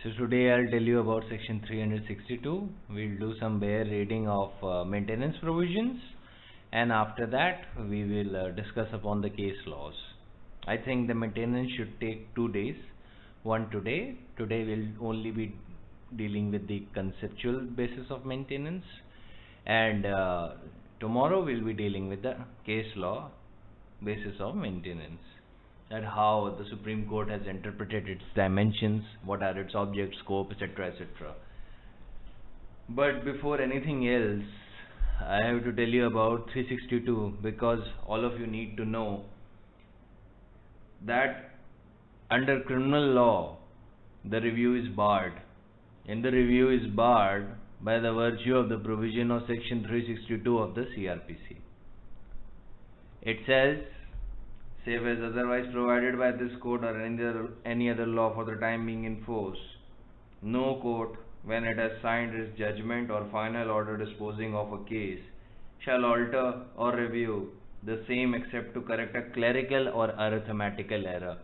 So today I'll tell you about section 362. We'll do some bare reading of maintenance provisions, and after that we will discuss upon the case laws. I think the maintenance should take 2 days. One today. Today we'll only be dealing with the conceptual basis of maintenance, and tomorrow we'll be dealing with the case law basis of maintenance, that how the Supreme Court has interpreted its dimensions, what are its objects, scope, etc., etc. But before anything else, I have to tell you about 362, because all of you need to know that under criminal law, the review is barred. And the review is barred by the virtue of the provision of section 362 of the CRPC. It says, save as otherwise provided by this code or any other law for the time being in force, no court, when it has signed its judgment or final order disposing of a case, shall alter or review the same except to correct a clerical or arithmetical error.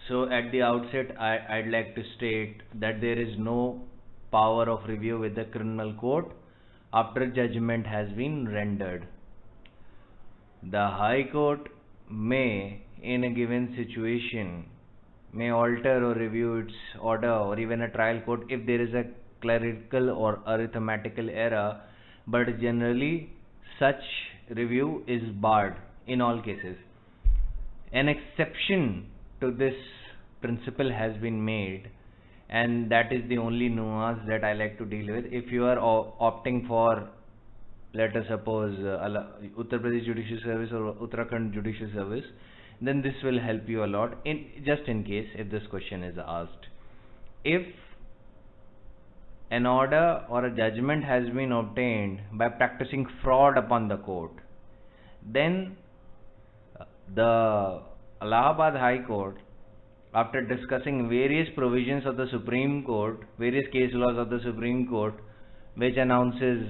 So at the outset, I'd like to state that there is no power of review with the criminal court after judgment has been rendered. The High Court may, in a given situation, may alter or review its order, or even a trial court if there is a clerical or arithmetical error, but generally such review is barred in all cases. An exception to this principle has been made, and that is the only nuance that I like to deal with. If you are opting for, let us suppose, Uttar Pradesh Judicial Service or Uttarakhand Judicial Service, then this will help you a lot, just in case if this question is asked. If an order or a judgment has been obtained by practicing fraud upon the court, then the Allahabad High Court, after discussing various provisions of the Supreme Court, various case laws of the Supreme Court, which announces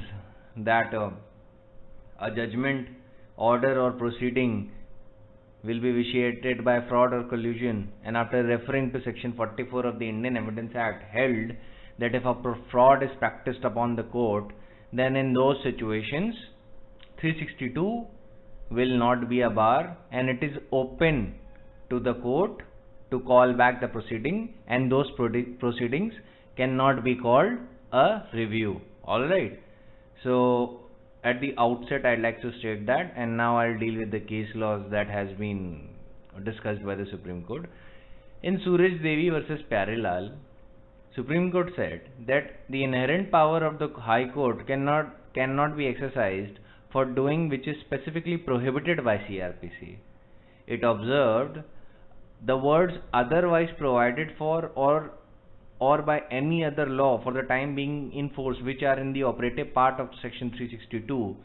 that a judgment, order or proceeding will be vitiated by fraud or collusion, and after referring to section 44 of the Indian Evidence Act, held that if a fraud is practiced upon the court, then in those situations 362 will not be a bar, and it is open to the court to call back the proceeding, and those proceedings cannot be called a review. Alright, so at the outset I'd like to state that, and now I'll deal with the case laws that has been discussed by the Supreme Court. In Suraj Devi versus Pyarelal, Supreme Court said that the inherent power of the High Court cannot be exercised for doing which is specifically prohibited by CRPC. It observed the words otherwise provided for or by any other law for the time being in force, which are in the operative part of section 362,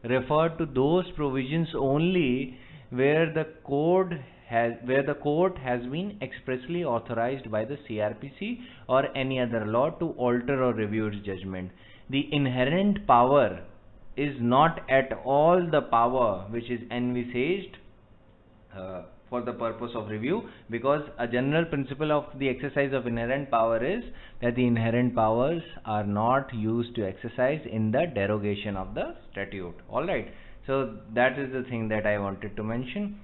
refer to those provisions only where the court has been expressly authorized by the CRPC or any other law to alter or review its judgment. The inherent power is not at all the power which is envisaged for the purpose of review, because a general principle of the exercise of inherent power is that the inherent powers are not used to exercise in the derogation of the statute. Alright, so that is the thing that I wanted to mention.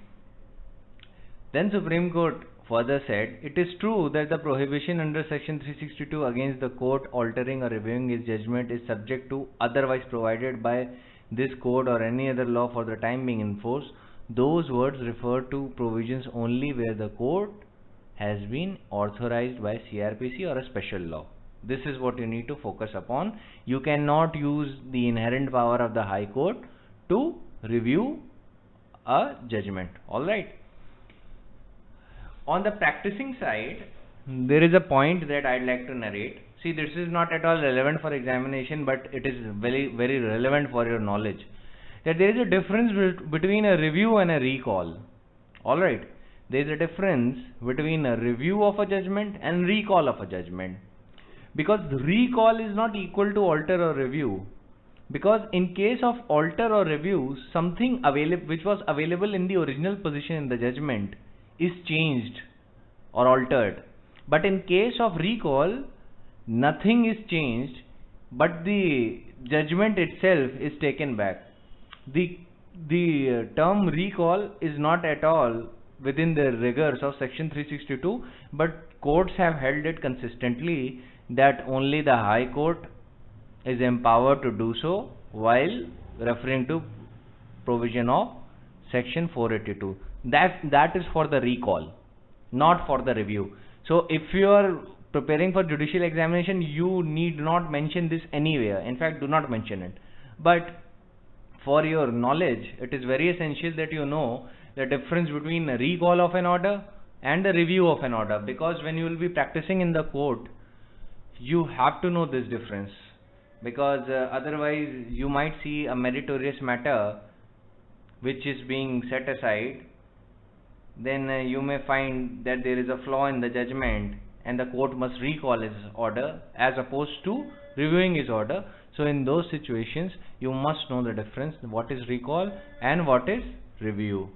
Then Supreme Court further said, it is true that the prohibition under section 362 against the court altering or reviewing its judgment is subject to otherwise provided by this code or any other law for the time being in force. Those words refer to provisions only where the court has been authorized by CRPC or a special law. This is what you need to focus upon. You cannot use the inherent power of the High Court to review a judgment. Alright. On the practicing side, there is a point that I'd like to narrate. See, this is not at all relevant for examination, but it is very, very relevant for your knowledge. That there is a difference between a review and a recall. Alright, there is a difference between a review of a judgment and recall of a judgment. Because recall is not equal to alter or review. Because in case of alter or review, something which was available in the original position in the judgment is changed or altered. But in case of recall, nothing is changed, but the judgment itself is taken back. The term recall is not at all within the rigors of section 362, but courts have held it consistently that only the High Court is empowered to do so, while referring to provision of section 482. That is for the recall, not for the review. So if you are preparing for judicial examination, you need not mention this anywhere. In fact, do not mention it. But for your knowledge, it is very essential that you know the difference between a recall of an order and a review of an order, because when you will be practicing in the court, you have to know this difference, because otherwise you might see a meritorious matter which is being set aside. Then you may find that there is a flaw in the judgment and the court must recall his order as opposed to reviewing his order. So in those situations you must know the difference, what is recall and what is review.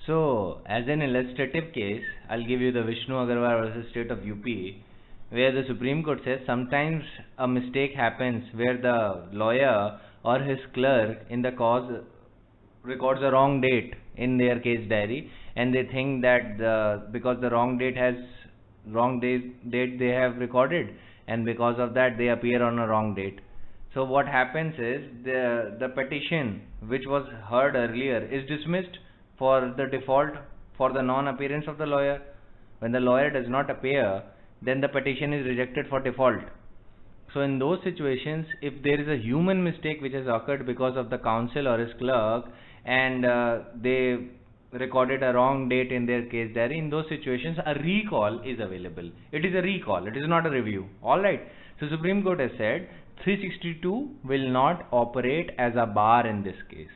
So as an illustrative case, I'll give you the Vishnu Agarwal versus State of UP, where the Supreme Court says sometimes a mistake happens where the lawyer or his clerk in the cause records a wrong date in their case diary, and they think that because the wrong date they have recorded, and because of that they appear on a wrong date. So what happens is the petition which was heard earlier is dismissed for the default, for the non-appearance of the lawyer. When the lawyer does not appear, then the petition is rejected for default. So in those situations, if there is a human mistake which has occurred because of the counsel or his clerk, and they recorded a wrong date in their case diary, in those situations a recall is available. It is a recall, it is not a review. Alright, so Supreme Court has said 362 will not operate as a bar in this case,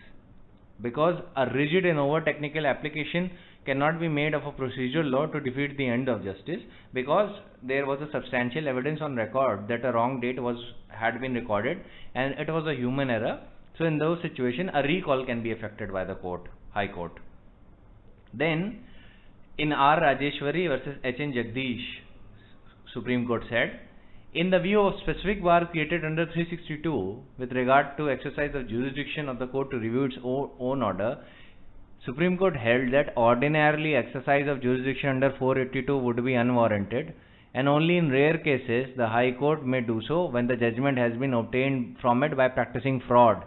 because a rigid and over technical application cannot be made of a procedural law to defeat the end of justice, because there was a substantial evidence on record that a wrong date had been recorded and it was a human error. So in those situations a recall can be effected by the court, High Court. Then in R. Rajeshwari versus H.N. Jagdish, Supreme Court said, in the view of specific bar created under 362 with regard to exercise of jurisdiction of the court to review its own order, Supreme Court held that ordinarily exercise of jurisdiction under 482 would be unwarranted, and only in rare cases the High Court may do so when the judgment has been obtained from it by practicing fraud.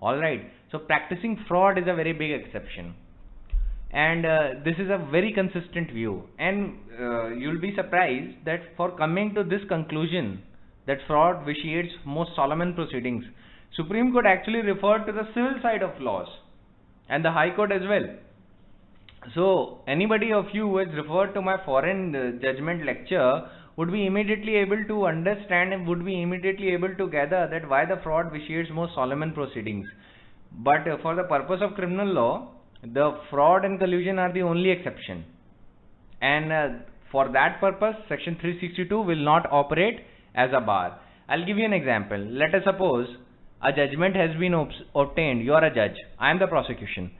Alright, so practicing fraud is a very big exception, and this is a very consistent view, and you'll be surprised that for coming to this conclusion that fraud vitiates most solemn proceedings, Supreme Court actually referred to the civil side of laws and the High Court as well. So anybody of you who has referred to my foreign judgment lecture would be immediately able to understand and would be immediately able to gather that why the fraud vitiates most solemn proceedings. But for the purpose of criminal law, the fraud and collusion are the only exception, and for that purpose section 362 will not operate as a bar. I'll give you an example. Let us suppose a judgment has been obtained. You are a judge, I am the prosecution.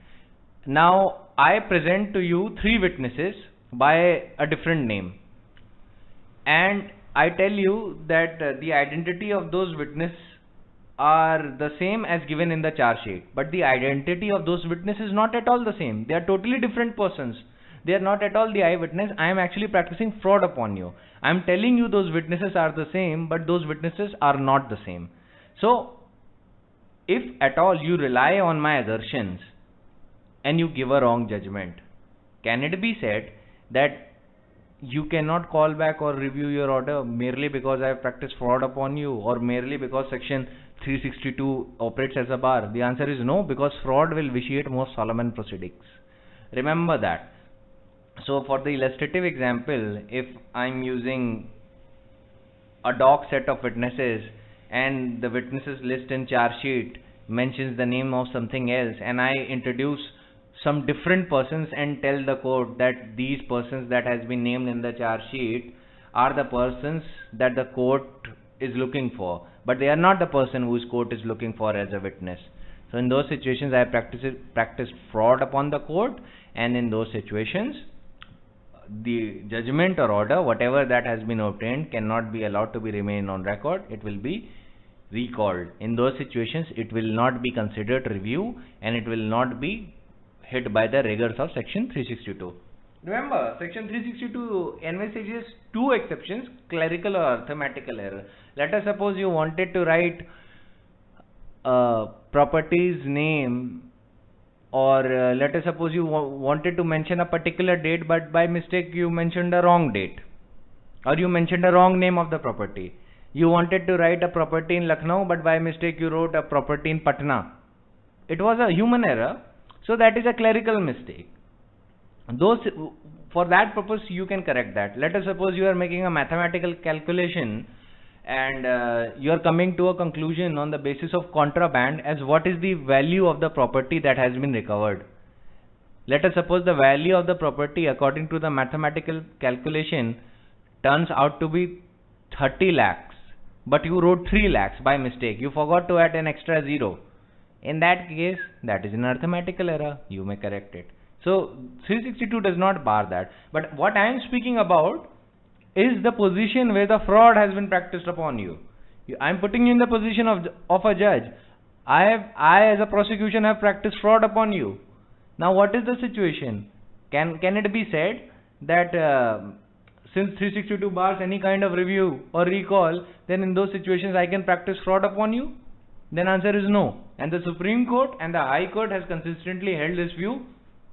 Now I present to you 3 witnesses by a different name, and I tell you that the identity of those witnesses are the same as given in the charge sheet, but the identity of those witnesses is not at all the same. They are totally different persons. They are not at all the eyewitness. I am actually practicing fraud upon you. I am telling you those witnesses are the same, but those witnesses are not the same. So if at all you rely on my assertions and you give a wrong judgment, can it be said that you cannot call back or review your order merely because I have practiced fraud upon you, or merely because section 362 operates as a bar? The answer is no, because fraud will vitiate most solemn proceedings. Remember that. So for the illustrative example, if I am using a doc set of witnesses and the witnesses list in charge sheet mentions the name of something else, and I introduce some different persons and tell the court that these persons that has been named in the charge sheet are the persons that the court is looking for, but they are not the person whose court is looking for as a witness. So in those situations I practice fraud upon the court, and in those situations the judgment or order, whatever that has been obtained, cannot be allowed to be remain on record. It will be recalled. In those situations, it will not be considered review and it will not be hit by the rigors of section 362. Remember, section 362 envisages two exceptions, clerical or arithmetical error. Let us suppose you wanted to write property's name, or let us suppose you wanted to mention a particular date, but by mistake you mentioned a wrong date, or you mentioned a wrong name of the property. You wanted to write a property in Lucknow, but by mistake you wrote a property in Patna. It was a human error, so that is a clerical mistake. For that purpose you can correct that. Let us suppose you are making a mathematical calculation and you are coming to a conclusion on the basis of contraband as what is the value of the property that has been recovered. Let us suppose the value of the property according to the mathematical calculation turns out to be 30 lakhs, but you wrote 3 lakhs by mistake. You forgot to add an extra zero. In that case, that is an arithmetical error. You may correct it. So 362 does not bar that. But what I am speaking about is the position where the fraud has been practiced upon you. I am putting you in the position of a judge. I as a prosecution have practiced fraud upon you. Now what is the situation? Can it be said that since 362 bars any kind of review or recall, then in those situations I can practice fraud upon you? Then answer is no. And the Supreme Court and the High Court has consistently held this view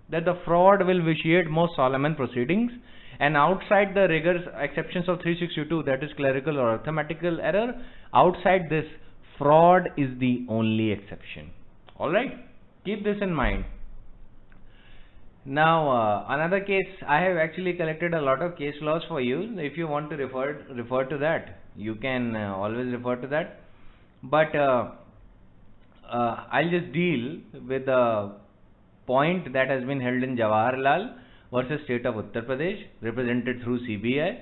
that the fraud will vitiate most solemn proceedings, and outside the rigors exceptions of 362, that is clerical or arithmetical error, outside this, fraud is the only exception. Alright, keep this in mind. Now another case, I have actually collected a lot of case laws for you. If you want to refer to that, you can always refer to that. But I'll just deal with the point that has been held in Jawaharlal versus State of Uttar Pradesh, represented through CBI.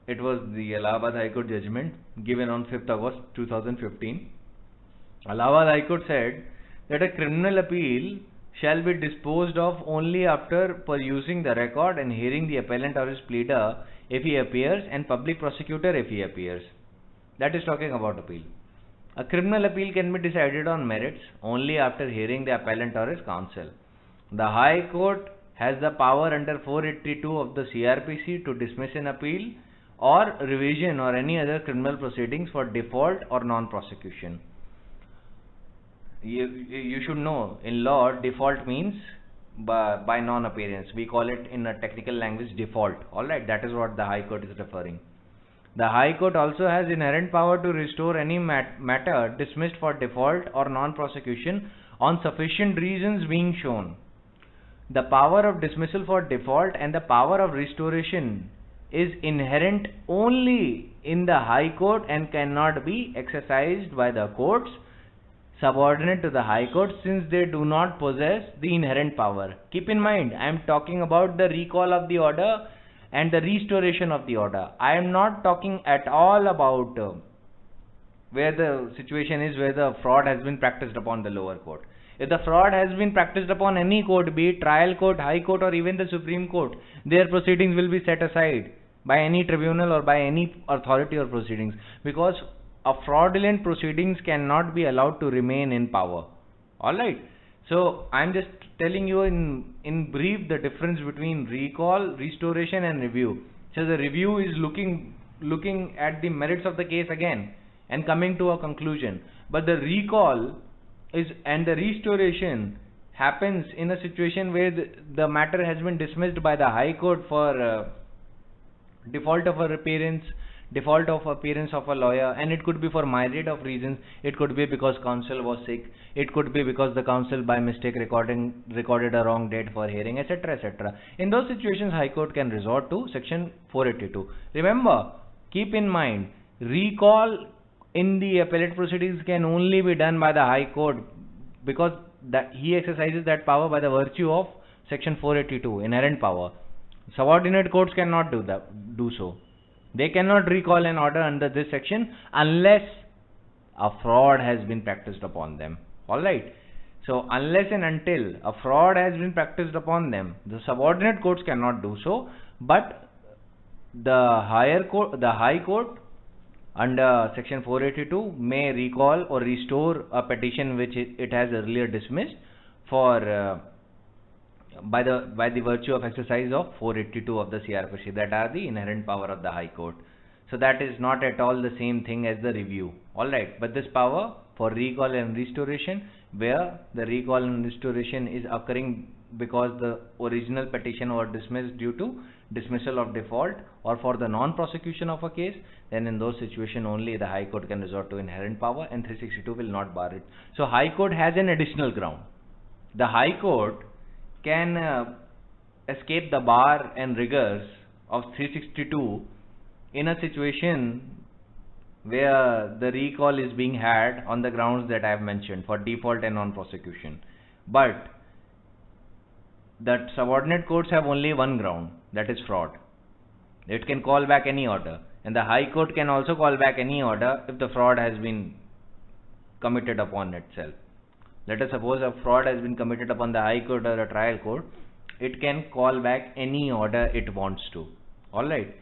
It was the Allahabad High Court judgment given on 5th August 2015. Allahabad High Court said that a criminal appeal shall be disposed of only after perusing the record and hearing the appellant or his pleader if he appears, and public prosecutor if he appears. That is talking about appeal. A criminal appeal can be decided on merits only after hearing the appellant or his counsel. The High Court has the power under 482 of the CRPC to dismiss an appeal or revision or any other criminal proceedings for default or non-prosecution. You should know, in law, default means by non-appearance. We call it in a technical language default. Alright, that is what the High Court is referring. The High Court also has inherent power to restore any matter dismissed for default or non-prosecution on sufficient reasons being shown. The power of dismissal for default and the power of restoration is inherent only in the High Court and cannot be exercised by the courts subordinate to the High Court, since they do not possess the inherent power. Keep in mind, I am talking about the recall of the order and the restoration of the order. I am not talking at all about where the situation is where the fraud has been practiced upon the lower court. If the fraud has been practiced upon any court, be it trial court, High Court or even the Supreme Court, their proceedings will be set aside by any tribunal or by any authority or proceedings, because a fraudulent proceedings cannot be allowed to remain in power. Alright. So I am just telling you in brief the difference between recall, restoration and review. So the review is looking at the merits of the case again and coming to a conclusion. But the recall and the restoration happens in a situation where the matter has been dismissed by the High Court for default of appearance of a lawyer, and it could be for myriad of reasons. It could be because counsel was sick, it could be because the counsel by mistake recorded a wrong date for hearing, etc., etc. In those situations, High Court can resort to section 482. Remember, keep in mind, recall in the appellate proceedings can only be done by the High Court, because he exercises that power by the virtue of section 482, inherent power. Subordinate courts cannot do so. They cannot recall an order under this section unless a fraud has been practiced upon them. Alright. So unless and until a fraud has been practiced upon them, the subordinate courts cannot do so, but the High Court under section 482 may recall or restore a petition which it has earlier dismissed for by the virtue of exercise of 482 of the CRPC, that are the inherent power of the High Court. So that is not at all the same thing as the review. Alright, but this power for recall and restoration, where the recall and restoration is occurring because the original petition was dismissed due to dismissal of default or for the non-prosecution of a case, then in those situations only the High Court can resort to inherent power and 362 will not bar it. So High Court has an additional ground. The High Court can escape the bar and rigors of 362 in a situation where the recall is being had on the grounds that I have mentioned for default and non-prosecution. But that subordinate courts have only one ground, that is fraud. It can call back any order, and the High Court can also call back any order if the fraud has been committed upon itself. Let us suppose a fraud has been committed upon the High Court or a trial court, it can call back any order it wants to. Alright.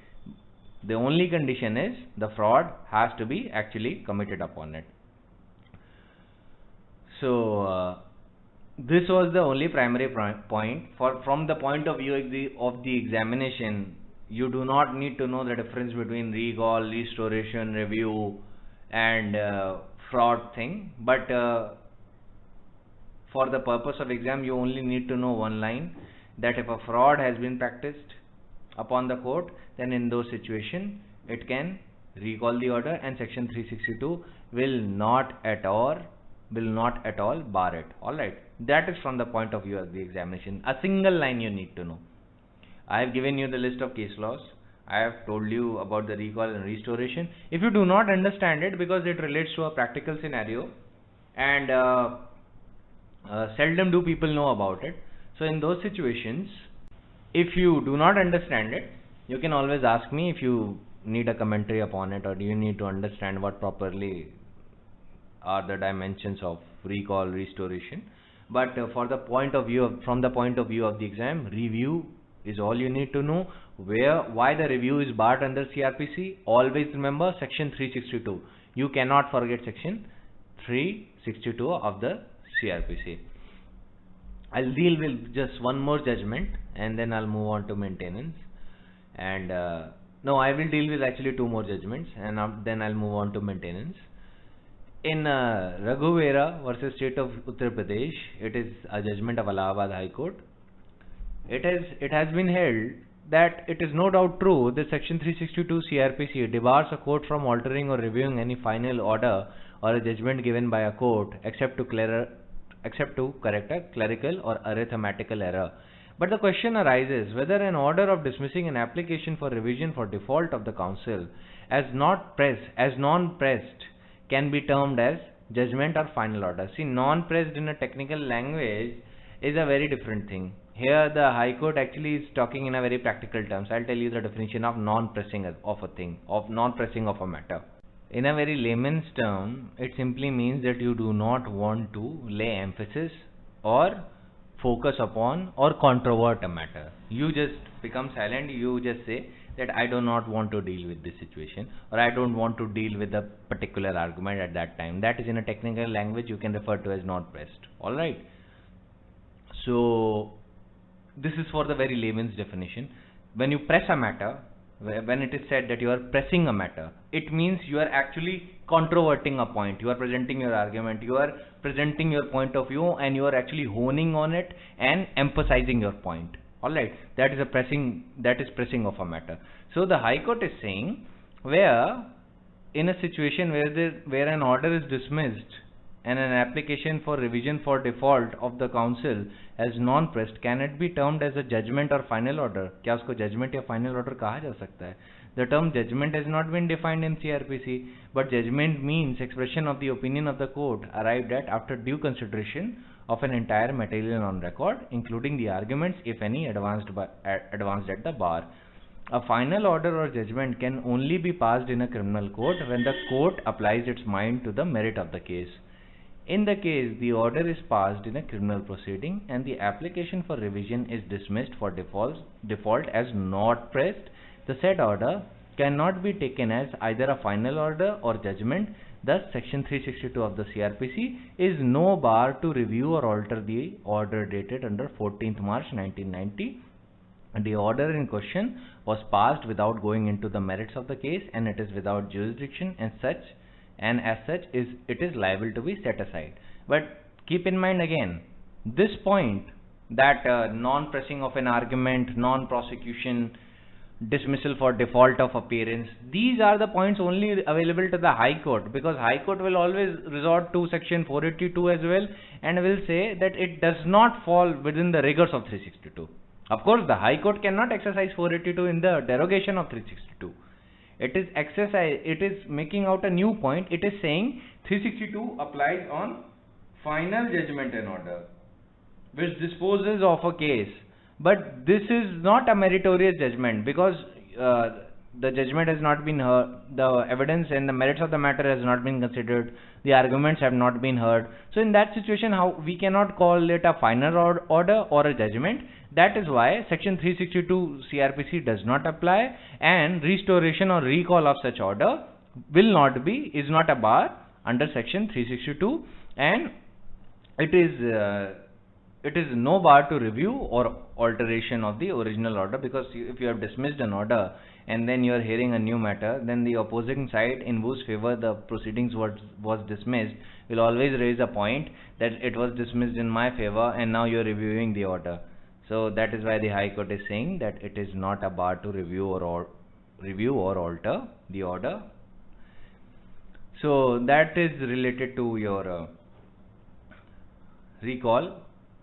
The only condition is the fraud has to be actually committed upon it. So this was the only primary point. From the point of view of the examination, you do not need to know the difference between recall, restoration, review and fraud thing, but for the purpose of exam you only need to know one line, that if a fraud has been practiced upon the court, then in those situations it can recall the order and section 362 will not at all bar it. Alright, that is from the point of view of the examination. A single line you need to know. I have given you the list of case laws. I have told you about the recall and restoration. If you do not understand it, because it relates to a practical scenario and seldom do people know about it, so in those situations, if you do not understand it, you can always ask me if you need a commentary upon it, or do you need to understand what properly are the dimensions of recall, restoration. But for the point of view from the point of view of the exam, review is all you need to know. Why the review is barred under CRPC? Always remember section 362. You cannot forget section 362 of the CRPC. I'll deal with just one more judgment and then I'll move on to maintenance. And no, I will deal with actually two more judgments and then I'll move on to maintenance. In Raghuvera versus State of Uttar Pradesh, it is a judgment of Allahabad High Court. It has been held that it is no doubt true that section 362 CRPC debars a court from altering or reviewing any final order or a judgment given by a court except to correct a clerical or arithmetical error. But the question arises whether an order of dismissing an application for revision for default of the council as non-pressed can be termed as judgment or final order. See, non-pressed in a technical language is a very different thing. Here the High Court actually is talking in a very practical terms. I'll tell you the definition of non-pressing of a thing, of non-pressing of a matter. In a very layman's term, it simply means that you do not want to lay emphasis or focus upon or controvert a matter. You just become silent, you just say that I do not want to deal with this situation, or I don't want to deal with a particular argument at that time. That is, in a technical language, you can refer to as not pressed. Alright. So this is for the very layman's definition. When you press a matter, when it is said that you are pressing a matter, it means you are actually controverting a point. You are presenting your argument, you are presenting your point of view, and you are actually honing on it and emphasizing your point. Alright, that is pressing of a matter. So the High Court is saying, where in a situation where an order is dismissed and an application for revision for default of the council as non-pressed, can it be termed as a judgment or final order? क्या उसको judgment या final order कहा जा सकता है? The term judgment has not been defined in CRPC, but judgment means expression of the opinion of the court arrived at after due consideration of an entire material on record, including the arguments, if any, advanced at the bar. A final order or judgment can only be passed in a criminal court when the court applies its mind to the merit of the case. In the case the order is passed in a criminal proceeding and the application for revision is dismissed for default as not pressed, the said order cannot be taken as either a final order or judgment. Thus, Section 362 of the CRPC is no bar to review or alter the order dated under 14th March 1990. The order in question was passed without going into the merits of the case, and it is without jurisdiction and as such it is liable to be set aside. But keep in mind again this point that non-pressing of an argument, non-prosecution, dismissal for default of appearance, these are the points only available to the High Court, because High Court will always resort to Section 482 as well and will say that it does not fall within the rigors of 362. Of course, the High Court cannot exercise 482 in the derogation of 362. It is making out a new point. It is saying 362 applies on final judgment and order, which disposes of a case. But this is not a meritorious judgment, because the judgment has not been heard, the evidence and the merits of the matter has not been considered, the arguments have not been heard. So in that situation, how we cannot call it a final order or a judgment. That is why Section 362 CRPC does not apply, and restoration or recall of such order is not a bar under Section 362, and it is no bar to review or alteration of the original order, because if you have dismissed an order and then you are hearing a new matter, then the opposing side in whose favor the proceedings was dismissed will always raise a point that it was dismissed in my favor and now you are reviewing the order. So that is why the High Court is saying that it is not a bar to review or alter the order. So that is related to your recall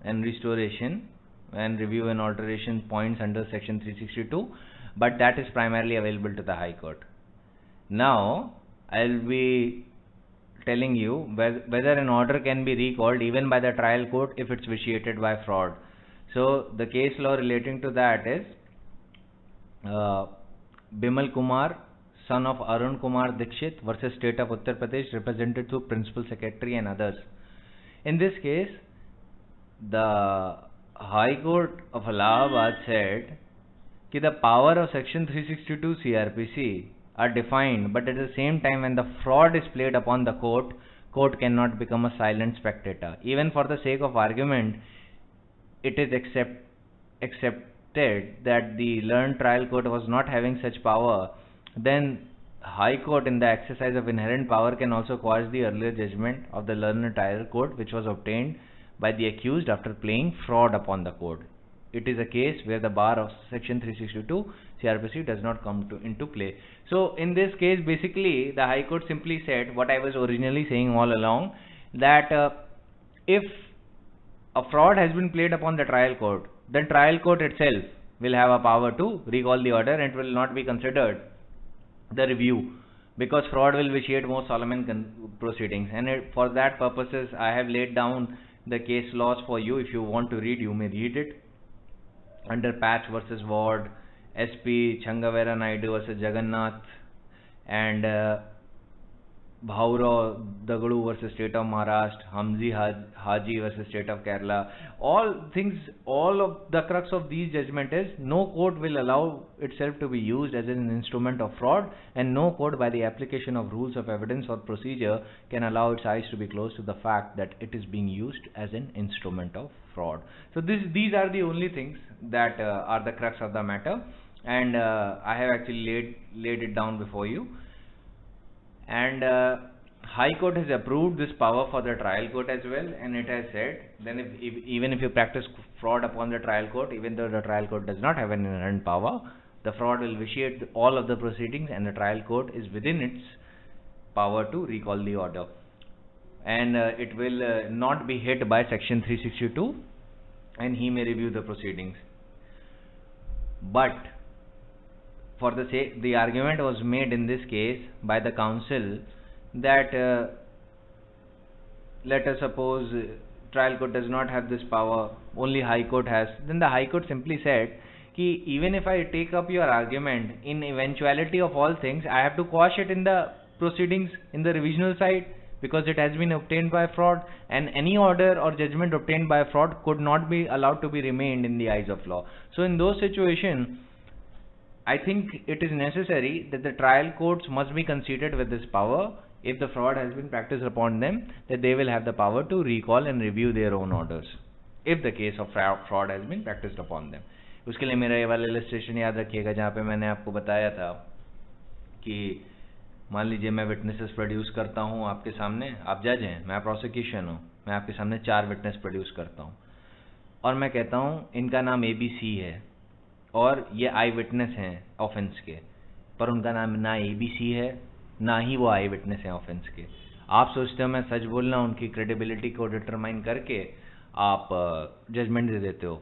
and restoration and review and alteration points under Section 362, but that is primarily available to the High Court. Now I'll be telling you whether an order can be recalled even by the trial court if it's vitiated by fraud. So the case law relating to that is Bimal Kumar, son of Arun Kumar Dikshit versus State of Uttar Pradesh, represented through Principal Secretary and others. In this case, the High Court of Allahabad said that the power of Section 362 CRPC are defined, but at the same time when the fraud is played upon the court cannot become a silent spectator. Even for the sake of argument, it is accepted that the learned trial court was not having such power, then High Court in the exercise of inherent power can also quash the earlier judgment of the learned trial court which was obtained by the accused after playing fraud upon the court. It is a case where the bar of Section 362 CRPC does not come into play. So in this case, basically the High Court simply said what I was originally saying all along, that if a fraud has been played upon the trial court, then trial court itself will have a power to recall the order and it will not be considered the review, because fraud will vitiate most solemn proceedings. And for that purposes I have laid down the case laws for you. If you want to read, you may read it. Under Patch versus Ward, SP Changavera Naidu versus Jagannath, and Bhauro Dagadu versus State of Maharashtra, Hamzi Haji versus State of Kerala. All of the crux of these judgment is no court will allow itself to be used as an instrument of fraud, and no court by the application of rules of evidence or procedure can allow its eyes to be closed to the fact that it is being used as an instrument of fraud. So these are the only things that are the crux of the matter, and I have actually laid it down before you. And High Court has approved this power for the trial court as well, and it has said then even if you practice fraud upon the trial court, even though the trial court does not have an inherent power, the fraud will vitiate all of the proceedings and the trial court is within its power to recall the order, and it will not be hit by Section 362, and he may review the proceedings. But for the argument was made in this case by the counsel that let us suppose trial court does not have this power, only High Court has. Then the High Court simply said कि even if I take up your argument, in eventuality of all things I have to quash it in the proceedings in the revisional side, because it has been obtained by fraud, and any order or judgment obtained by fraud could not be allowed to be remained in the eyes of law. So in those situations, I think it is necessary that the trial courts must be considered with this power, if the fraud has been practiced upon them, that they will have the power to recall and review their own orders, if the case of fraud has been practiced upon them. उसके लिए मेरा ये वाला illustration याद रखिएगा जहाँ पे मैंने आपको बताया था कि मान लीजिए मैं विटनेसेस प्रोड्यूस करता हूँ आपके सामने, आप जज हैं, मैं प्रोसिक्यूशन हूँ, मैं आपके सामने 4 विटनेस प्रोड्यूस करता हूँ और मैं कहता हूँ इनका नाम ABC है और ये आई विटनेस हैं ऑफेंस के, पर उनका नाम ना ABC है ना ही वो आई विटनेस हैं ऑफेंस के। आप सोचते हो मैं सच बोलना, उनकी क्रेडिबिलिटी को डिटरमाइन करके आप जजमेंट दे देते हो।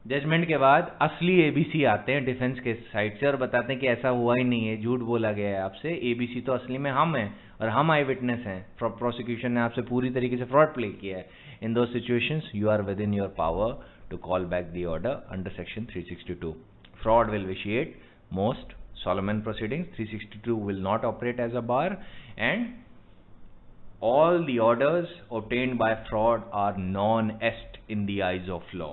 जजमेंट के बाद असली ABC आते हैं डिफेंस के साइड से और बताते हैं कि ऐसा हुआ ही नहीं है, झूठ बोला गया है आपसे, ABC तो असली में हम हैं और हम आई विटनेस हैं, प्रोसिक्यूशन ने आपसे पूरी तरीके से फ्रॉड प्ले किया है। In those situations you are within your power to call back the order under section 362. Fraud will vitiate most solemn proceedings. 362 will not operate as a bar, and all the orders obtained by fraud are non-est in the eyes of law.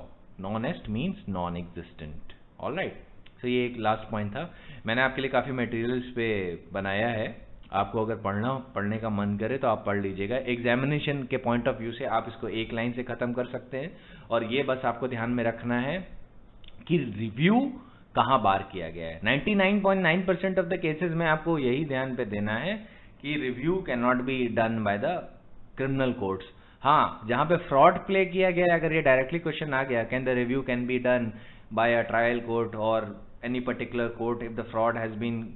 Non-est means non-existent. All right. So ये एक last point था। मैंने आपके लिए काफ़ी materials पे बनाया है, आपको अगर पढ़ने का मन करे तो आप पढ़ लीजिएगा। एग्जामिनेशन के पॉइंट ऑफ व्यू से आप इसको एक लाइन से ख़त्म कर सकते हैं, और ये बस आपको ध्यान में रखना है कि रिव्यू कहाँ बार किया गया है। 99.9% ऑफ द केसेस में आपको यही ध्यान पे देना है कि review can not be done by the criminal courts. हाँ, जहाँ पे फ्रॉड प्ले किया गया, अगर ये डायरेक्टली क्वेश्चन आ गया, can the review can be done by a trial court और any particular court if the fraud has been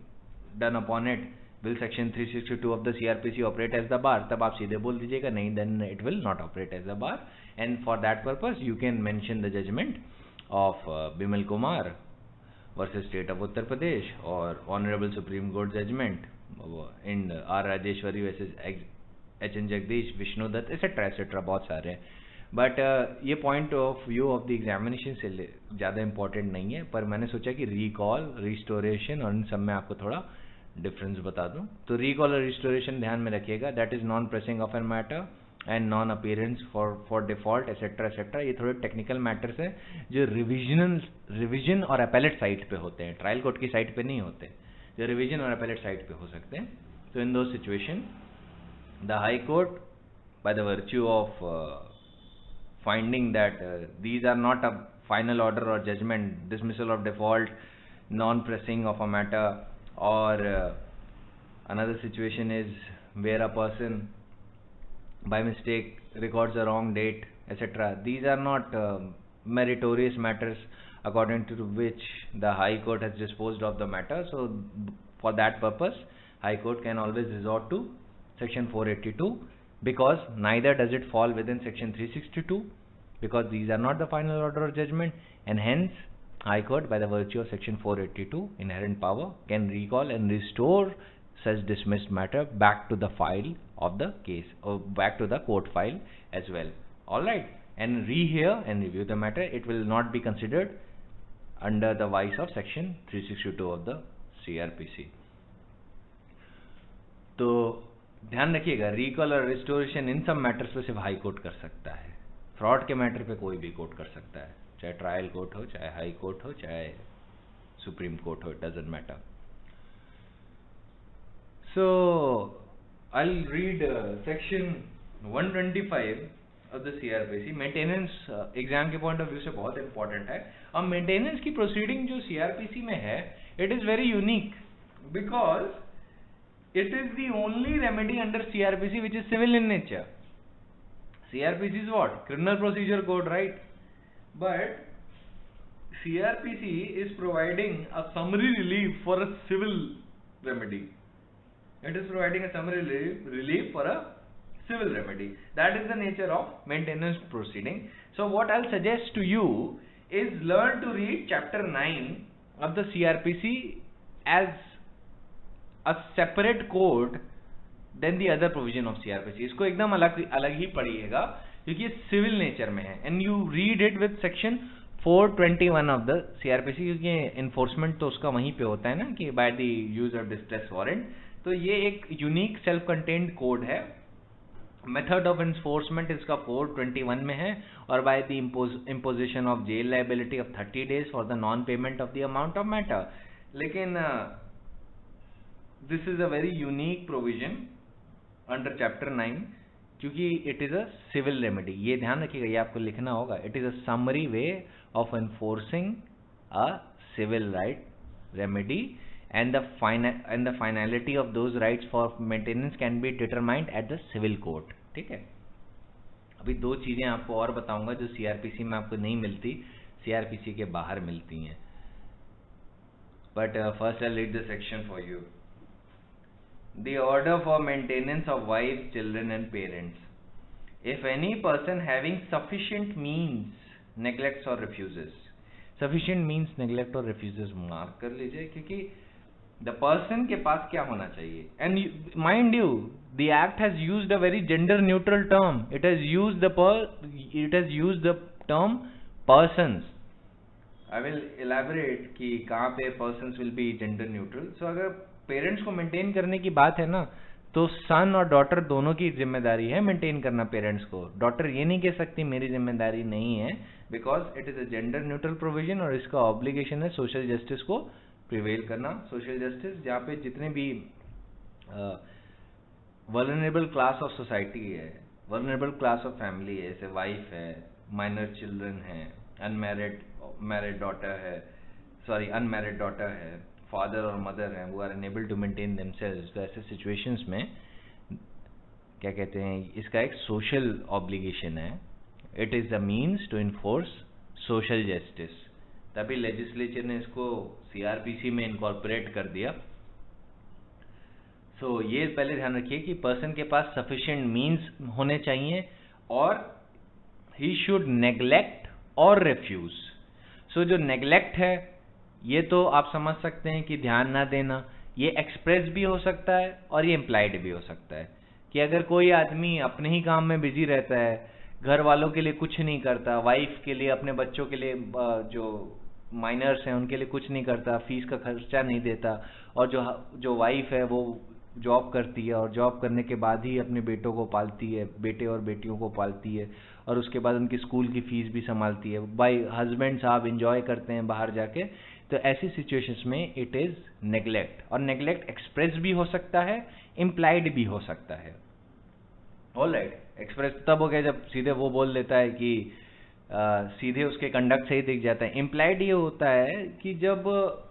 done upon it, will section 362 of the CRPC operate as the bar? तब आप सीधे बोल दीजिएगा नहीं, then it will not operate as the bar, and for that purpose you can mention the judgment of Bimal Kumar versus State of Uttar Pradesh or Honorable Supreme Court judgment in R. Rajeshwari versus H. N. Jagdish, Vishnu Dutt, etc. बहुत सारे हैं, but ये point of view of the examination से ज़्यादा important नहीं है, पर मैंने सोचा कि रिकॉल, रिस्टोरेशन और इन सब में आपको थोड़ा डिफरेंस बता दूं। तो रिकॉल और रिस्टोरेशन ध्यान में रखिएगा, that is non pressing of an matter and non appearance for default etcetera. ये थोड़े टेक्निकल मैटर्स हैं जो रिविजन और अपेलेट साइट पे होते हैं, ट्रायल कोर्ट की साइट पे नहीं होते, जो रिविजन और अपेलेट साइट पे हो सकते हैं। तो इन दो situation the high court by the virtue of finding that these are not a final order और judgement, dismissal of default, non pressing of a matter, or another situation is where a person by mistake records a wrong date, etc. These are not meritorious matters according to which the High Court has disposed of the matter. So for that purpose High Court can always resort to section 482, because neither does it fall within section 362, because these are not the final order or judgment, and hence High Court, by the virtue of section 482 inherent power, can recall and restore such dismissed matter back to the file of the case, or back to the court file as well. All right, and rehear and review the matter. It will not be considered under the vice of section 362 of the CRPC. तो ध्यान रखिएगा, recall और restoration इन सब matters पे सिर्फ high court कर सकता है, फ्रॉड के मैटर पे कोई भी कोर्ट कर सकता है, चाहे ट्रायल कोर्ट हो, चाहे हाई कोर्ट हो, चाहे सुप्रीम कोर्ट हो, it doesn't matter. So I will read section 125 of the CRPC। Maintenance exam के पॉइंट ऑफ व्यू से बहुत इंपॉर्टेंट है। अब मेंटेनेंस की प्रोसीडिंग जो CRPC में है, it is very unique, because it is the only remedy under CRPC which is civil in nature. CRPC is what? Criminal Procedure Code, right? But CRPC is providing a summary relief for a civil remedy. It is providing a summary relief for a civil remedy. That is the nature of maintenance proceeding. So what I'll suggest to you is learn to read chapter 9 of the CRPC as a separate code than the other provision of CRPC. इसको एकदम अलग ही पढ़िएगा, क्योंकि ये civil nature में है, and you read it with section 421 of the CRPC, क्योंकि enforcement तो उसका वहीं पे होता है ना, कि by the use of distress warrant. तो ये एक यूनिक सेल्फ कंटेन्ड कोड है मेथड ऑफ इन्फोर्समेंट इसका कोड 21 में है, और by the imposition of jail liability of 30 days for the non payment of the amount of matter. लेकिन this is a very unique provision under chapter 9, क्योंकि it is a civil remedy. ये ध्यान रखिएगा, ये आपको लिखना होगा. It is a summary way of enforcing a civil right remedy, and the finality of those rights for maintenance can be determined at the civil court. ठीक है. अभी दो चीजें आपको और बताऊंगा जो सीआरपीसी में आपको नहीं मिलती, सीआरपीसी के बाहर मिलती हैं. But first I read the section for you. The order for maintenance of wives, children and parents. If any person having sufficient means neglects or refuses. Sufficient means neglect or refuses mark कर लीजिए, क्योंकि the person के पास क्या होना चाहिए. And mind you, the act has used a very gender neutral term. It has used the term persons. I will elaborate कि कहाँ पे persons will be gender neutral. So अगर पेरेंट्स को मेंटेन करने की बात है ना, तो सन और डॉटर दोनों की जिम्मेदारी है मेंटेन करना पेरेंट्स को. डॉटर ये नहीं कह सकती मेरी जिम्मेदारी नहीं है, because it is a gender neutral provision, और इसका ऑब्लिगेशन है सोशल जस्टिस को प्रिवेल करना. सोशल जस्टिस जहाँ पे जितने भी वल्नरेबल क्लास ऑफ सोसाइटी है, वल्नरेबल क्लास ऑफ फैमिली है, जैसे वाइफ है, माइनर चिल्ड्रन है, अनमैरिड डॉटर है, फादर और मदर हैं, वो are unable to maintain themselves. तो ऐसे सिचुएशंस में क्या कहते हैं, इसका एक सोशल ऑब्लिगेशन है. It is the means to enforce social justice. तभी लेजिस्लेचर ने इसको सीआरपीसी में इनकॉर्पोरेट कर दिया. सो ये पहले ध्यान रखिए कि पर्सन के पास सफिशिएंट मीन्स होने चाहिए, और ही शुड नेग्लेक्ट और रिफ्यूज. सो जो नेग्लेक्ट है ये तो आप समझ सकते हैं कि ध्यान ना देना. ये एक्सप्रेस भी हो सकता है और ये इम्प्लाइड भी हो सकता है, कि अगर कोई आदमी अपने ही काम में बिजी रहता है, घर वालों के लिए कुछ नहीं करता, वाइफ के लिए, अपने बच्चों के लिए, जो माइनर्स हैं उनके लिए कुछ नहीं करता, फीस का खर्चा नहीं देता, और जो वाइफ है वो जॉब करती है, और जॉब करने के बाद ही अपने बेटों को पालती है, बेटे और बेटियों को पालती है, और उसके बाद उनकी स्कूल की फीस भी संभालती है. भाई हस्बैंड साहब एंजॉय करते हैं बाहर जाके. तो ऐसी सिचुएशंस में इट इज नेग्लेक्ट, और नेग्लेक्ट एक्सप्रेस भी हो सकता है, इम्प्लाइड भी हो सकता है. ऑलराइट, एक्सप्रेस तब हो गया जब सीधे वो बोल देता है कि सीधे उसके कंडक्ट से ही दिख जाता है. इम्प्लाइड ये होता है कि जब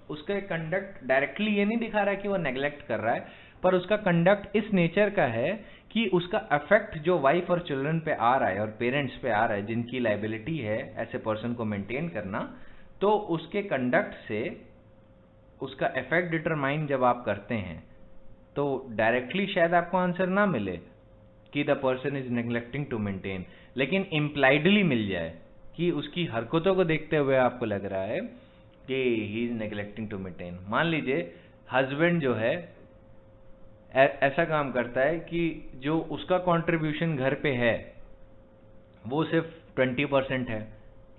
उसका कंडक्ट डायरेक्टली ये नहीं दिखा रहा है कि वो नेग्लेक्ट कर रहा है, पर उसका कंडक्ट इस नेचर का है कि उसका इफेक्ट जो वाइफ और चिल्ड्रन पे आ रहा है और पेरेंट्स पे आ रहा है, जिनकी लाइबिलिटी है ऐसे पर्सन को मेंटेन करना, तो उसके कंडक्ट से उसका इफेक्ट डिटरमाइन जब आप करते हैं, तो डायरेक्टली शायद आपको आंसर ना मिले कि the person is neglecting to maintain, लेकिन इम्प्लाइडली मिल जाए कि उसकी हरकतों को देखते हुए आपको लग रहा है कि he is neglecting to maintain. मान लीजिए हस्बैंड जो है ऐसा काम करता है कि जो उसका कंट्रीब्यूशन घर पे है वो सिर्फ 20% है,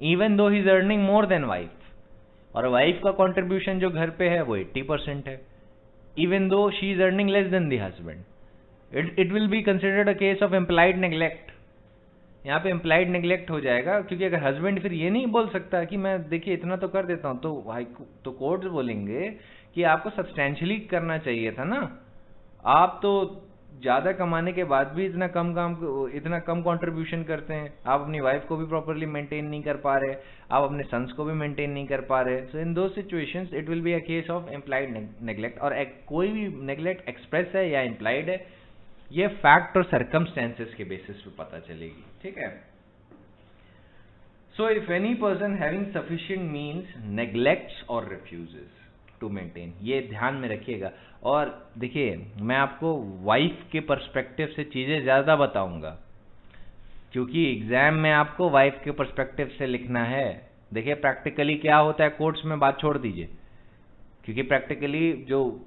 even though he is earning more than wife, और वाइफ का कंट्रीब्यूशन जो घर पे है वो 80% है, even though she is earning less than the husband. It will be considered a case of implied neglect. यहाँ पे इम्प्लाइड नेग्लेक्ट हो जाएगा, क्योंकि अगर हस्बैंड फिर ये नहीं बोल सकता कि मैं देखिए इतना तो कर देता हूँ, तो कोर्ट बोलेंगे कि आपको सब्सटैंशियली करना चाहिए था ना. आप तो ज्यादा कमाने के बाद भी इतना कम कंट्रीब्यूशन करते हैं. आप अपनी वाइफ को भी प्रॉपरली मेंटेन नहीं कर पा रहे, आप अपने सन्स को भी मेंटेन नहीं कर पा रहे. सो इन दो situations it will be a case of implied neglect. और कोई भी नेग्लेक्ट एक्सप्रेस है या इम्प्लाइड है, ये फैक्ट और सर्कमस्टेंसेस के बेसिस पे पता चलेगी. ठीक है. So if any person having sufficient means neglects और रिफ्यूजेस टू मेंटेन, ये ध्यान में रखिएगा. और देखिए मैं आपको वाइफ के पर्सपेक्टिव से चीजें ज्यादा बताऊंगा, क्योंकि एग्जाम में आपको वाइफ के पर्सपेक्टिव से लिखना है. देखिए प्रैक्टिकली क्या होता है कोर्ट्स में, बात छोड़ दीजिए, क्योंकि प्रैक्टिकली जो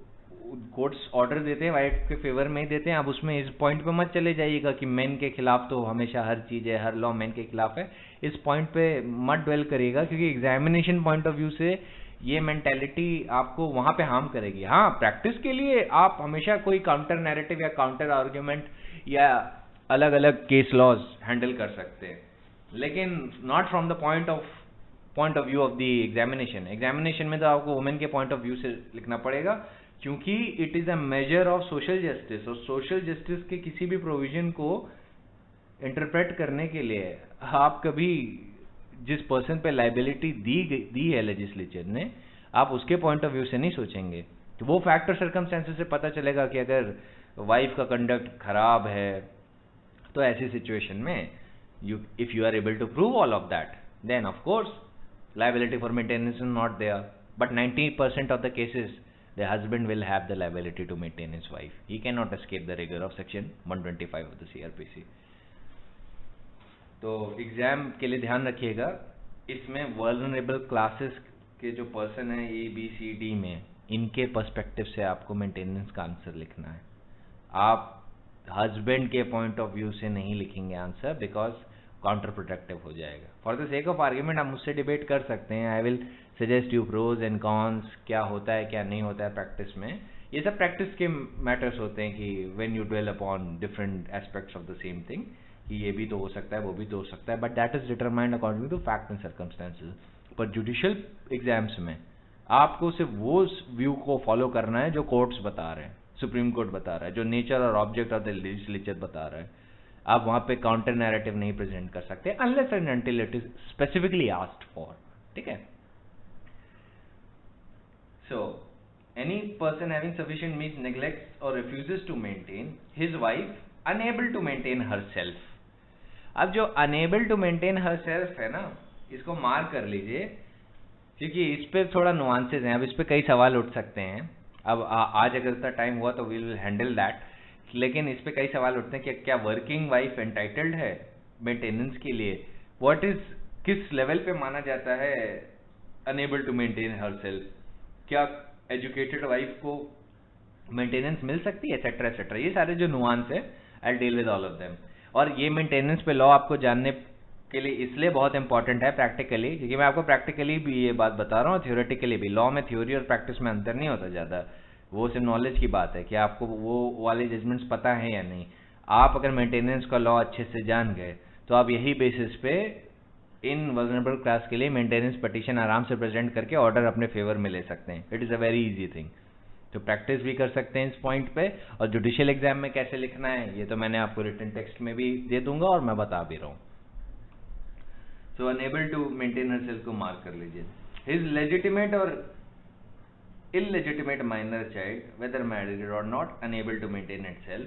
कोर्ट्स ऑर्डर देते हैं वाइफ के फेवर में ही देते हैं. अब उसमें इस पॉइंट पे मत चले जाइएगा कि मेन के खिलाफ तो हमेशा हर चीज है, हर लॉ मेन के खिलाफ है. इस पॉइंट पे मत ड्वेल करिएगा, क्योंकि एग्जामिनेशन पॉइंट ऑफ व्यू से ये मेंटेलिटी आपको वहां पे हार्म करेगी. हाँ, प्रैक्टिस के लिए आप हमेशा कोई काउंटर नैरेटिव या काउंटर आर्ग्यूमेंट या अलग अलग केस लॉज हैंडल कर सकते हैं, लेकिन not from the point of view of the examination में तो आपको वुमेन के पॉइंट ऑफ व्यू से लिखना पड़ेगा, क्योंकि it is a measure of social justice, और सोशल जस्टिस के किसी भी प्रोविजन को इंटरप्रेट करने के लिए आप कभी जिस पर्सन पे लाइबिलिटी दी है लेजिस्लेचर ने, आप उसके पॉइंट ऑफ व्यू से नहीं सोचेंगे। तो वो फैक्टर सर्कमस्टेंसेस से पता चलेगा कि अगर वाइफ का कंडक्ट खराब है तो ऐसी सिचुएशन में if you are able to prove all of that, then of course liability for maintenance is not there, but 90% of the cases the husband will have the liability to maintain his wife. He cannot escape the rigor of section 125 of the CRPC. तो exam के लिए ध्यान रखिएगा, इसमें vulnerable classes के जो person है ABCD में, इनके पर्सपेक्टिव से आपको मेंटेनेंस का आंसर लिखना है। आप हस्बैंड के पॉइंट ऑफ व्यू से नहीं लिखेंगे आंसर, बिकॉज काउंटर प्रोडक्टिव हो जाएगा। For the sake of argument आप मुझसे डिबेट कर सकते हैं, I will suggest you pros and cons, क्या होता है क्या नहीं होता है प्रैक्टिस में। ये सब प्रैक्टिस के मैटर्स होते हैं कि when you dwell upon different aspects of the same thing, कि ये भी तो हो सकता है वो भी तो हो सकता है, but that is determined according to fact and circumstances. पर जुडिशियल एग्जाम्स में आपको सिर्फ वो व्यू को फॉलो करना है जो कोर्ट्स बता रहे हैं, सुप्रीम कोर्ट बता रहा है, जो नेचर और ऑब्जेक्ट ऑफ द लेजिस्लेचर बता रहा है। आप वहां पे काउंटर नैरेटिव नहीं प्रेजेंट कर सकते unless and until it is specifically asked for, ठीक है। So any person having sufficient means neglects और refuses to maintain his wife unable to maintain herself. अब जो अनेबल टू मेंटेन हरसेल्फ है ना, इसको मार्क कर लीजिए, क्योंकि इस पे थोड़ा नुआंसेस हैं। अब इस पे कई सवाल उठ सकते हैं। अब आज अगर इतना टाइम हुआ तो वी विल हैंडल दैट, लेकिन इस पे कई सवाल उठते हैं कि क्या वर्किंग वाइफ एंटाइटल्ड है मेंटेनेंस के लिए, व्हाट इज, किस लेवल पे माना जाता है अनेबल टू मेंटेन हरसेल्फ, क्या एजुकेटेड वाइफ को मेंटेनेंस मिल सकती है, एटसेट्रा एटसेट्रा। ये सारे जो नुआंस है I deal with all of them. और ये मेंटेनेंस पे लॉ आपको जानने के लिए इसलिए बहुत इंपॉर्टेंट है प्रैक्टिकली, क्योंकि मैं आपको प्रैक्टिकली भी ये बात बता रहा हूँ, थ्योरेटिकली भी। लॉ में थ्योरी और प्रैक्टिस में अंतर नहीं होता ज़्यादा, वो सिर्फ नॉलेज की बात है कि आपको वो वाले जजमेंट्स पता है या नहीं। आप अगर मेंटेनेंस का लॉ अच्छे से जान गए तो आप यही बेसिस पे इन वल्नरेबल क्लास के लिए मेंटेनेंस पिटीशन आराम से प्रेजेंट करके ऑर्डर अपने फेवर में ले सकते हैं। It is a very easy thing. तो प्रैक्टिस भी कर सकते हैं इस पॉइंट पे, और जुडिशियल एग्जाम में कैसे लिखना है ये तो मैंने आपको रिटन टेक्स्ट में भी दे दूंगा और मैं बता भी रहा हूँ। सो अनेबल टू मेंटेन हरसेल्फ को मार्क कर लीजिए। हिज लेजिटिमेट और illegitimate minor child, whether married or not, unable to maintain itself,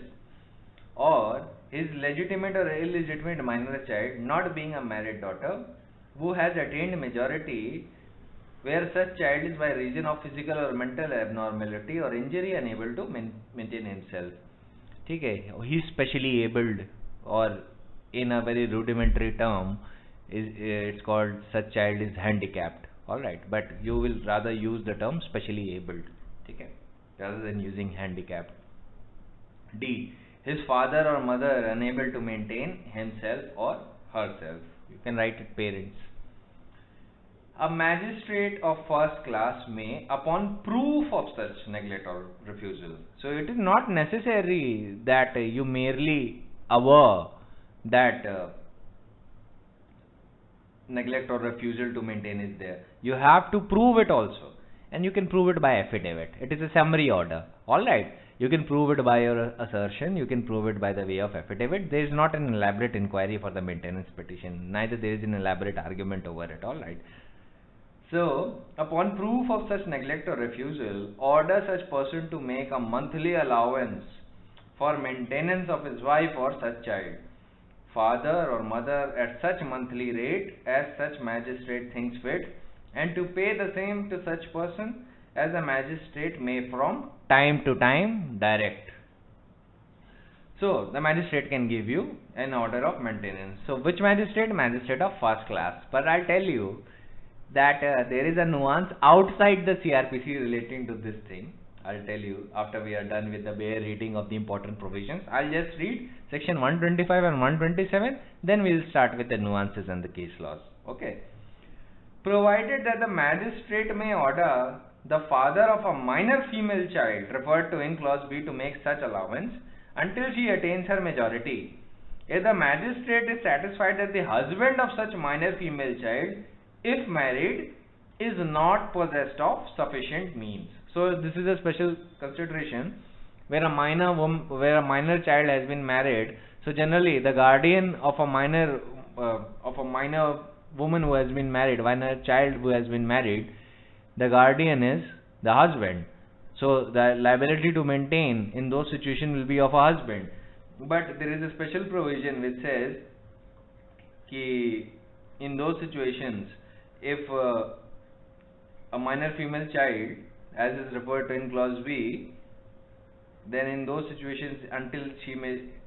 or his legitimate or illegitimate minor child not being a married daughter who has attained majority, where such child is by reason of physical or mental abnormality or injury unable to maintain himself। ठीक है, he is specially abled, or in a very rudimentary term it's called such child is handicapped। All right, but you will rather use the term specially abled, ठीक है, rather than using handicapped। D, his father or mother unable to maintain himself or herself, you can write it parents। A magistrate of first class may, upon proof of such neglect or refusal, so it is not necessary that you merely aver that neglect or refusal to maintain is there, you have to prove it also, and you can prove it by affidavit। It is a summary order, all right, you can prove it by your assertion, you can prove it by the way of affidavit। There is not an elaborate inquiry for the maintenance petition, neither there is an elaborate argument over it, all right। So upon proof of such neglect or refusal, order such person to make a monthly allowance for maintenance of his wife or such child, father or mother, at such monthly rate as such magistrate thinks fit, and to pay the same to such person as the magistrate may from time to time direct। So the magistrate can give you an order of maintenance। So which magistrate? Magistrate of first class। But I'll tell you that there is a nuance outside the CRPC relating to this thing। I'll tell you after we are done with the bare reading of the important provisions। I'll just read section 125 and 127, then we'll start with the nuances and the case laws, okay। Provided that the magistrate may order the father of a minor female child referred to in clause B to make such allowance until she attains her majority, if the magistrate is satisfied that the husband of such minor female child, if married, is not possessed of sufficient means. So this is a special consideration where a minor child has been married. So generally the guardian of a minor woman who has been married, minor child who has been married, the guardian is the husband. So the liability to maintain in those situations will be of a husband. But there is a special provision which says कि in those situations, if a minor female child, as is referred to in clause B, then in those situations until she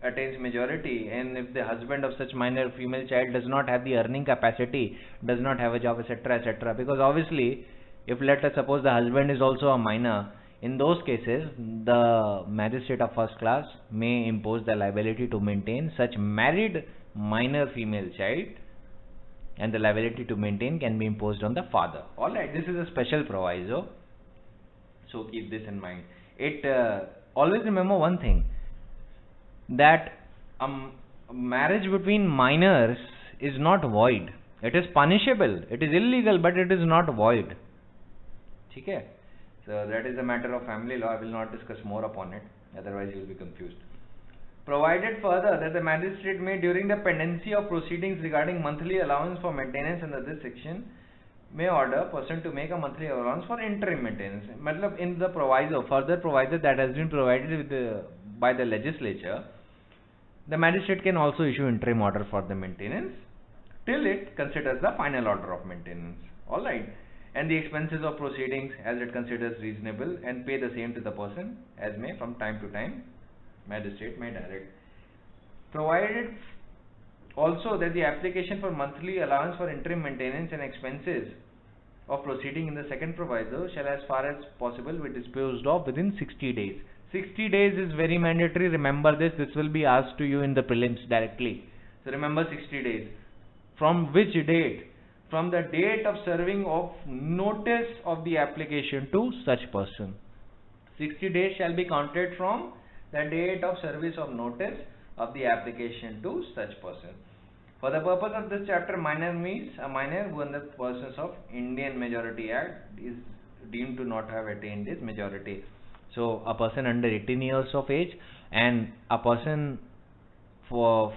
attains majority, and if the husband of such minor female child does not have the earning capacity, does not have a job, etc., etc., because obviously if let us suppose the husband is also a minor, in those cases the magistrate of first class may impose the liability to maintain such married minor female child, and the liability to maintain can be imposed on the father. Alright, this is a special proviso, so keep this in mind. Always remember one thing, that marriage between minors is not void. It is punishable, it is illegal, but it is not void. Okay? So that is a matter of family law. I will not discuss more upon it, otherwise you will be confused. Provided further that the magistrate may, during the pendency of proceedings regarding monthly allowance for maintenance under this section, may order person to make a monthly allowance for interim maintenance. Matlab in the further proviso that has been provided by the legislature, the magistrate can also issue interim order for the maintenance till it considers the final order of maintenance. Alright. And the expenses of proceedings as it considers reasonable, and pay the same to the person as may from time to time magistrate may direct. Provided also that the application for monthly allowance for interim maintenance and expenses of proceeding in the second proviso shall as far as possible be disposed of within 60 days. 60 days is very mandatory. Remember this will be asked to you in the prelims directly. So remember 60 days. From which date? From the date of serving of notice of the application to such person. 60 days shall be counted from the date of service of notice of the application to such person. For the purpose of this chapter, minor means a minor who under persons of Indian Majority Act is deemed to not have attained his majority. So a person under 18 years of age, and a person for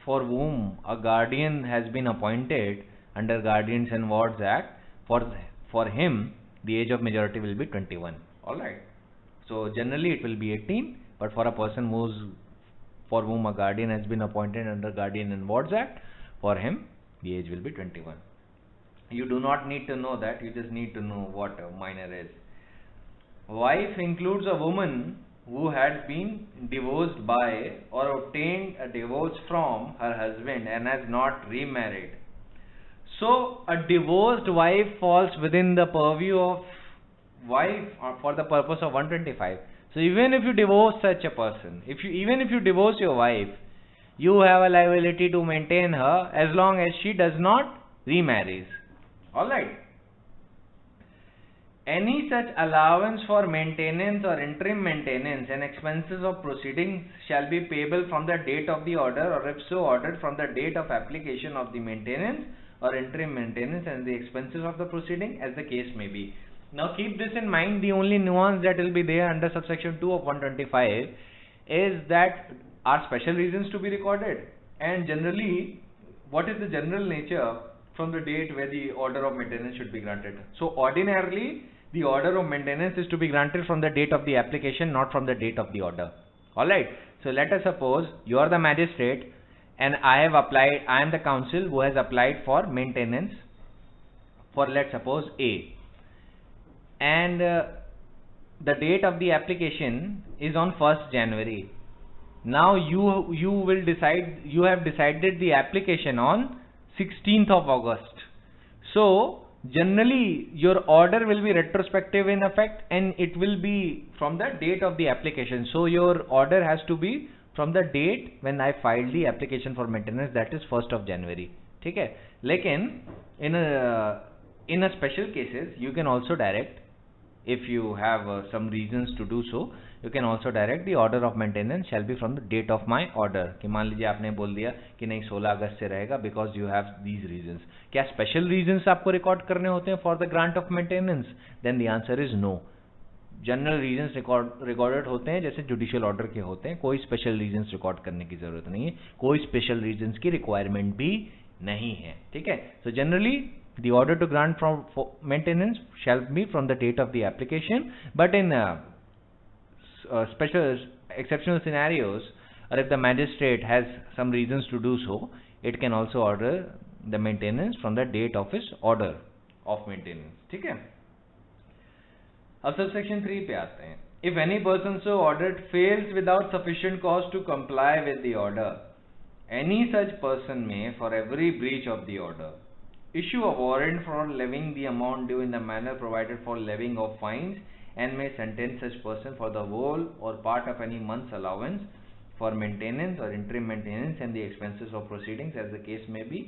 whom a guardian has been appointed under Guardians and Wards Act, for him the age of majority will be 21. Alright. So generally it will be 18, but for a person for whom a guardian has been appointed under Guardian and Wards Act, for him the age will be 21. You do not need to know that, you just need to know what a minor is. Wife includes a woman who had been divorced by or obtained a divorce from her husband and has not remarried. So a divorced wife falls within the purview of wife for the purpose of 125. So even if you divorce such a person, even if you divorce your wife, you have a liability to maintain her as long as she does not remarries. Alright. Any such allowance for maintenance or interim maintenance and expenses of proceedings shall be payable from the date of the order, or if so ordered, from the date of application of the maintenance or interim maintenance and the expenses of the proceeding, as the case may be. Now keep this in mind. The only nuance that will be there under subsection 2 of 125 is that are special reasons to be recorded, and generally what is the general nature from the date where the order of maintenance should be granted. So ordinarily the order of maintenance is to be granted from the date of the application, not from the date of the order. Alright. So let us suppose you are the magistrate and I am the counsel who has applied for maintenance for, let's suppose, A. And the date of the application is on 1st January. Now you have decided the application on 16th of August. So generally your order will be retrospective in effect, and it will be from the date of the application. So your order has to be from the date when I filed the application for maintenance, that is 1st of January. Okay? Lekin in a special cases you can also direct, if you have some reasons to do so, you can also direct the order of maintenance shall be from the date of my order. कि मान लीजिए आपने बोल दिया कि नहीं 16 अगस्त से रहेगा because you have these reasons. क्या special reasons आपको रिकॉर्ड करने होते हैं for the grant of maintenance? Then the answer is no. General reasons recorded होते हैं जैसे जुडिशियल ऑर्डर के होते हैं, कोई स्पेशल रीजंस रिकॉर्ड करने की जरूरत नहीं है, कोई स्पेशल रीजंस की रिक्वायरमेंट भी नहीं है, ठीक है. So generally the order to grant from maintenance shall be from the date of the application, but in special exceptional scenarios, or if the magistrate has some reasons to do so, it can also order the maintenance from the date of his order of maintenance, ठीक है. अब subsection 3 पे आते हैं. If any person so ordered fails without sufficient cause to comply with the order, any such person may, for every breach of the order, issue a warrant for levying the amount due in the manner provided for levying of fines, and may sentence such person for the whole or part of any month's allowance for maintenance or interim maintenance and the expenses of proceedings as the case may be,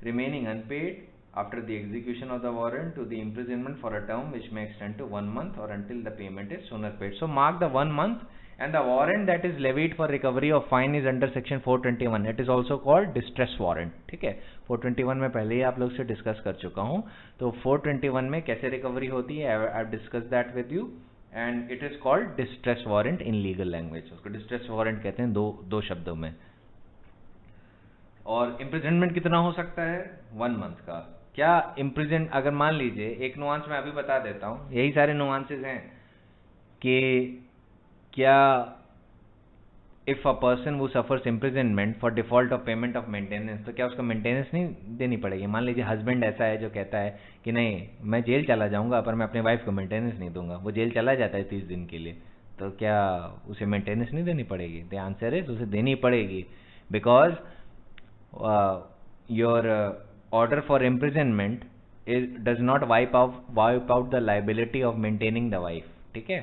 remaining unpaid after the execution of the warrant to the imprisonment for a term which may extend to 1 month or until the payment is sooner paid. So mark the 1 month, and the warrant that is levied for recovery of fine is under section 421. It is also called distress warrant, ठीक है. 421 में पहले ही आप लोग से discuss कर चुका हूँ. तो 421 में कैसे रिकवरी होती है, I have discuss that with you, and it is called distress warrant in legal language. उसको डिस्ट्रेस वारंट कहते हैं दो शब्दों में. और इम्प्रिजनमेंट कितना हो सकता है? 1 मंथ का. क्या इम्प्रिजन, अगर मान लीजिए एक नुआंस मैं अभी बता देता हूँ, यही सारे नुआंसेस हैं कि क्या इफ अ पर्सन वो suffers imprisonment for default of payment of maintenance, तो क्या उसको मेंटेनेंस नहीं देनी पड़ेगी? मान लीजिए हस्बैंड ऐसा है जो कहता है कि नहीं मैं जेल चला जाऊंगा पर मैं अपनी वाइफ को मेंटेनेंस नहीं दूंगा, वो जेल चला जाता है 30 दिन के लिए, तो क्या उसे मेंटेनेंस नहीं देनी पड़ेगी? द आंसर इज उसे देनी पड़ेगी, because your order for imprisonment does not wipe out the liability of maintaining the wife, ठीक है.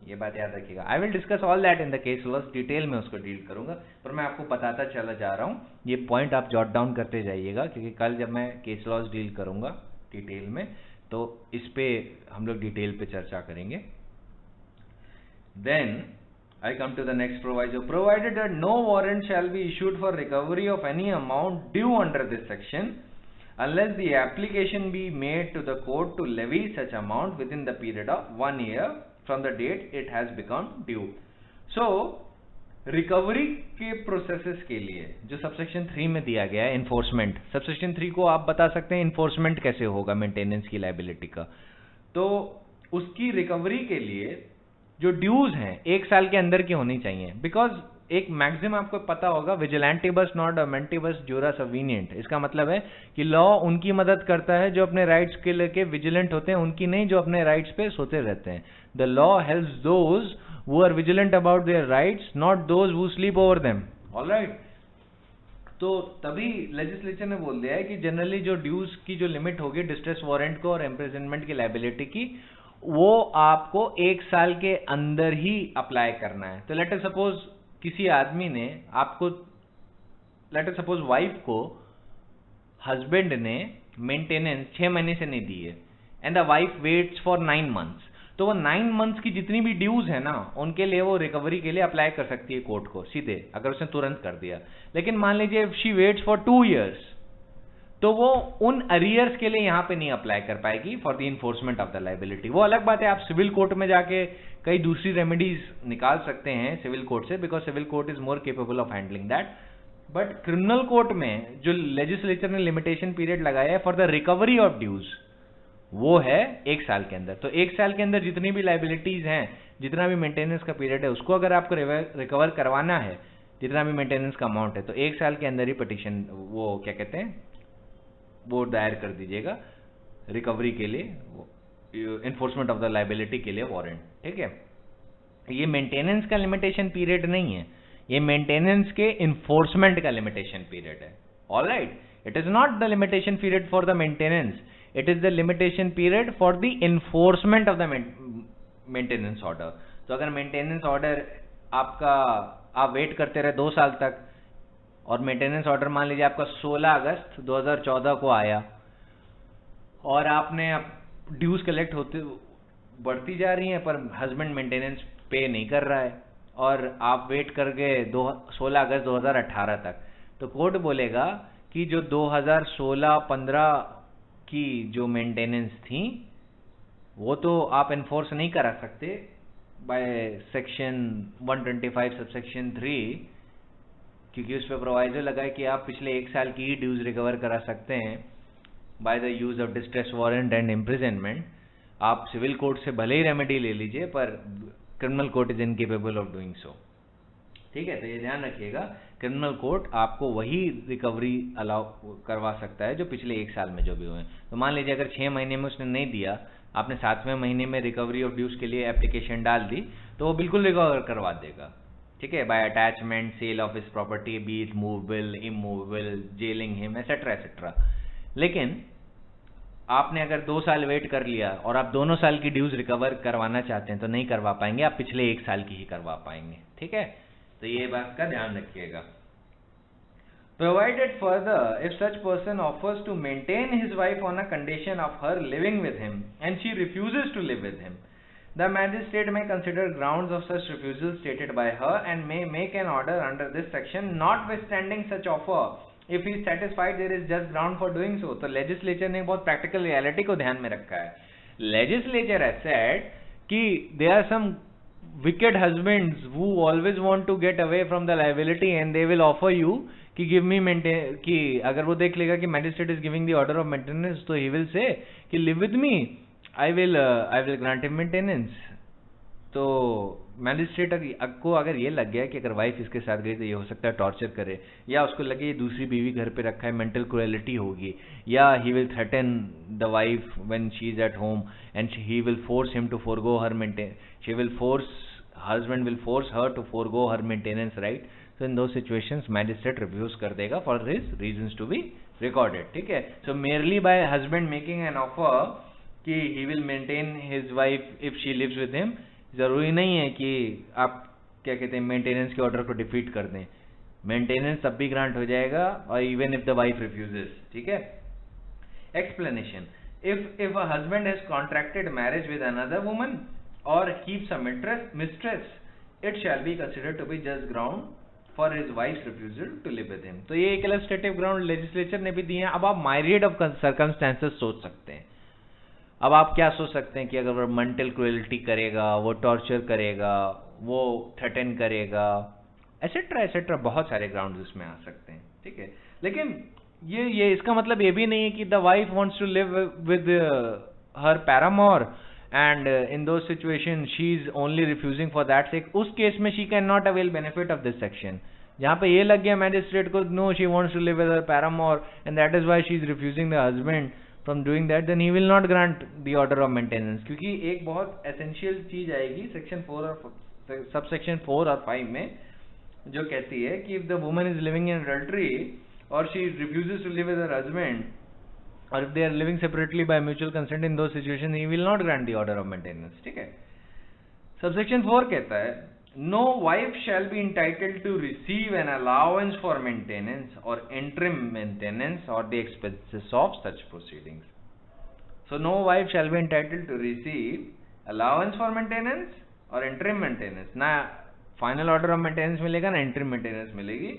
ये बात याद रखिएगा. I will discuss all that in the case laws, detail में उसको डील करूंगा, पर मैं आपको बताता चला जा रहा हूँ. ये पॉइंट आप जॉट डाउन करते जाइएगा, क्योंकि कल जब मैं केस लॉज डील करूंगा डिटेल में तो इस पे हम लोग डिटेल पे चर्चा करेंगे. Then I come to the next proviso. Provided that no warrant shall be issued for recovery of any amount due under this section, unless the application be made to the court to levy such amount within the period of 1 year from the date it has become due. So, recovery के processes के लिए जो subsection 3 में दिया गया है, enforcement, subsection 3 को आप बता सकते हैं इन्फोर्समेंट कैसे होगा मेंटेनेंस की लायबिलिटी का. तो उसकी रिकवरी के लिए जो ड्यूज हैं 1 साल के अंदर की होनी चाहिए, बिकॉज एक मैक्सिमम आपको पता होगा, विजिलेंटिबस नॉट अमेंटिबस जुरा सवीनियंट. इसका मतलब है कि लॉ उनकी मदद करता है जो अपने राइट्स के लेके विजिलेंट होते हैं, उनकी नहीं जो अपने राइट्स पे सोते रहते हैं. The law helps those who are vigilant about their rights, not those who sleep over them. Alright. तो तभी लेजिस्लेचर ने बोल दिया है कि जनरली जो ड्यूज की जो लिमिट होगी डिस्ट्रेस वारंट को और इम्प्रिजनमेंट की लायबिलिटी की, वो आपको 1 साल के अंदर ही अप्लाई करना है. तो लेट अस सपोज किसी आदमी ने आपको, लेट अस सपोज वाइफ को हस्बैंड ने मेंटेनेंस 6 महीने से नहीं दी है, and the wife waits for 9 months, तो वो 9 मंथ्स की जितनी भी ड्यूज है ना, उनके लिए वो रिकवरी के लिए अप्लाई कर सकती है कोर्ट को सीधे, अगर उसने तुरंत कर दिया. लेकिन मान लीजिए शी वेट्स फॉर 2 years, तो वो उन अरियर्स के लिए यहां पे नहीं अप्लाई कर पाएगी for the enforcement of the liability. वो अलग बात है, आप सिविल कोर्ट में जाके कई दूसरी रेमेडीज निकाल सकते हैं सिविल कोर्ट से, because civil court is more capable of handling that. But criminal court में जो लेजिस्लेचर ने लिमिटेशन पीरियड लगाया है for the recovery of dues, वो है 1 साल के अंदर. तो 1 साल के अंदर जितनी भी लायबिलिटीज हैं, जितना भी मेंटेनेंस का पीरियड है, उसको अगर आपको रिकवर करवाना है, जितना भी मेंटेनेंस का अमाउंट है, तो 1 साल के अंदर ही पिटिशन, वो क्या कहते हैं, वो दायर कर दीजिएगा रिकवरी के लिए, इन्फोर्समेंट ऑफ द लायबिलिटी के लिए वारंट. ठीक है. ये मेंटेनेंस का लिमिटेशन पीरियड नहीं है, ये मेंटेनेंस के इन्फोर्समेंट का लिमिटेशन पीरियड है. Alright. It is not the limitation period for the maintenance, it is the limitation period for the enforcement of the maintenance order. तो अगर मेंटेनेंस ऑर्डर आपका, आप वेट करते रहे 2 साल तक, और मेंटेनेंस ऑर्डर मान लीजिए आपका 16 अगस्त 2014 को आया, और आपने ड्यूज कलेक्ट होते बढ़ती जा रही हैं पर हस्बैंड मेंटेनेंस पे नहीं कर रहा है, और आप वेट कर गए 16 अगस्त 2018 तक, तो कोर्ट बोलेगा कि जो 2016-15 की जो मेंटेनेंस थी वो तो आप एनफोर्स नहीं करा सकते बाय सेक्शन 125 सबसेक्शन 3, क्योंकि उस पर प्रोवाइजो लगा है कि आप पिछले 1 साल की ही ड्यूज रिकवर करा सकते हैं bye the use of distress warrant and imprisonment. आप सिविल कोर्ट से भले ही रेमेडी ले लीजिए पर criminal court is incapable of doing so. ठीक है, तो ये ध्यान रखिएगा, क्रिमिनल कोर्ट आपको वही रिकवरी अलाउ करवा सकता है जो पिछले 1 साल में जो भी हुए हैं। तो मान लीजिए अगर 6 महीने में उसने नहीं दिया, आपने 7वें महीने में रिकवरी ऑफ ड्यूज के लिए एप्लीकेशन डाल दी, तो वो बिल्कुल रिकवर करवा देगा। ठीक है, by attachment, sale of his property, be it movable, immovable, jailing him, etcetera etcetera. लेकिन आपने अगर 2 साल वेट कर लिया और आप दोनों साल की ड्यूज रिकवर करवाना चाहते हैं तो नहीं करवा पाएंगे, आप पिछले 1 साल की ही करवा पाएंगे। ठीक है, तो ये बात का ध्यान रखिएगा। Provided further, if such person offers to maintain his wife on a condition of her living with him and she refuses to live with him, the magistrate may consider grounds of such refusal stated by her and may make an order under this section notwithstanding such offer if he is satisfied there is just ground for doing so। तो legislature ने बहुत practical reality को ध्यान में रखा है। Legislature has said कि there are some wicked husbands who always want to get away from the liability and they will offer you कि give me maintain, कि अगर वो देख लेगा कि magistrate is giving the order of maintenance तो he will say कि live with me, I will grant him maintenance। तो मैजिस्ट्रेट को अगर ये लग गया कि अगर वाइफ इसके साथ गई तो ये हो सकता है टॉर्चर करे, या उसको लगे ये दूसरी बीवी घर पे रखा है, मेंटल क्रुएलिटी होगी, या he will threaten the wife when she is at home and he will force him to forgo her maintain, she will force, husband will force her to forgo her maintenance right. So in those situations magistrate refuse कर देगा for his reasons to be recorded। ठीक है, so merely by husband making an offer कि he will maintain his wife if she lives with him, जरूरी नहीं है कि आप क्या कहते हैं मेंटेनेंस के ऑर्डर को डिफीट कर दें, मेंटेनेंस तब भी ग्रांट हो जाएगा और even if the wife refuses. ठीक है, explanation, if a husband has contracted marriage with another woman or keeps a mistress, it shall be considered to be just ground for his wife's refusal to live with him। तो ये एक illustrative ground legislature ने भी दिए हैं। अब आप myriad of circumstances सोच सकते हैं। अब आप क्या सोच सकते हैं कि अगर वो मेंटल क्रुएलिटी करेगा, वो टॉर्चर करेगा, वो थ्रेटन करेगा, एसेट्रा एसेट्रा, बहुत सारे ग्राउंड्स इसमें आ सकते हैं। ठीक है, लेकिन ये इसका मतलब ये भी नहीं है कि the wife wants to live with her paramour and in those situations she is only refusing for that sake। उस केस में she cannot avail benefit of this section। जहाँ पे ये लग गया मैजिस्ट्रेट को no she wants to live with her paramour and that is why she is refusing the husband from doing that, then he will not grant the order of maintenance। क्योंकि एक बहुत essential चीज आएगी section 4 और subsection 4 और 5 में जो कहती है कि if the woman is living in adultery or she refuses to live with her husband or if they are living separately by mutual consent, in those situations he will not grant the order of maintenance। ठीक है, subsection 4 कहता है no wife shall be entitled to receive an allowance for maintenance or interim maintenance or the expenses of such proceedings। so no wife shall be entitled to receive allowance for maintenance or interim maintenance। ना final order of maintenance मिलेगा, ना interim maintenance मिलेगी,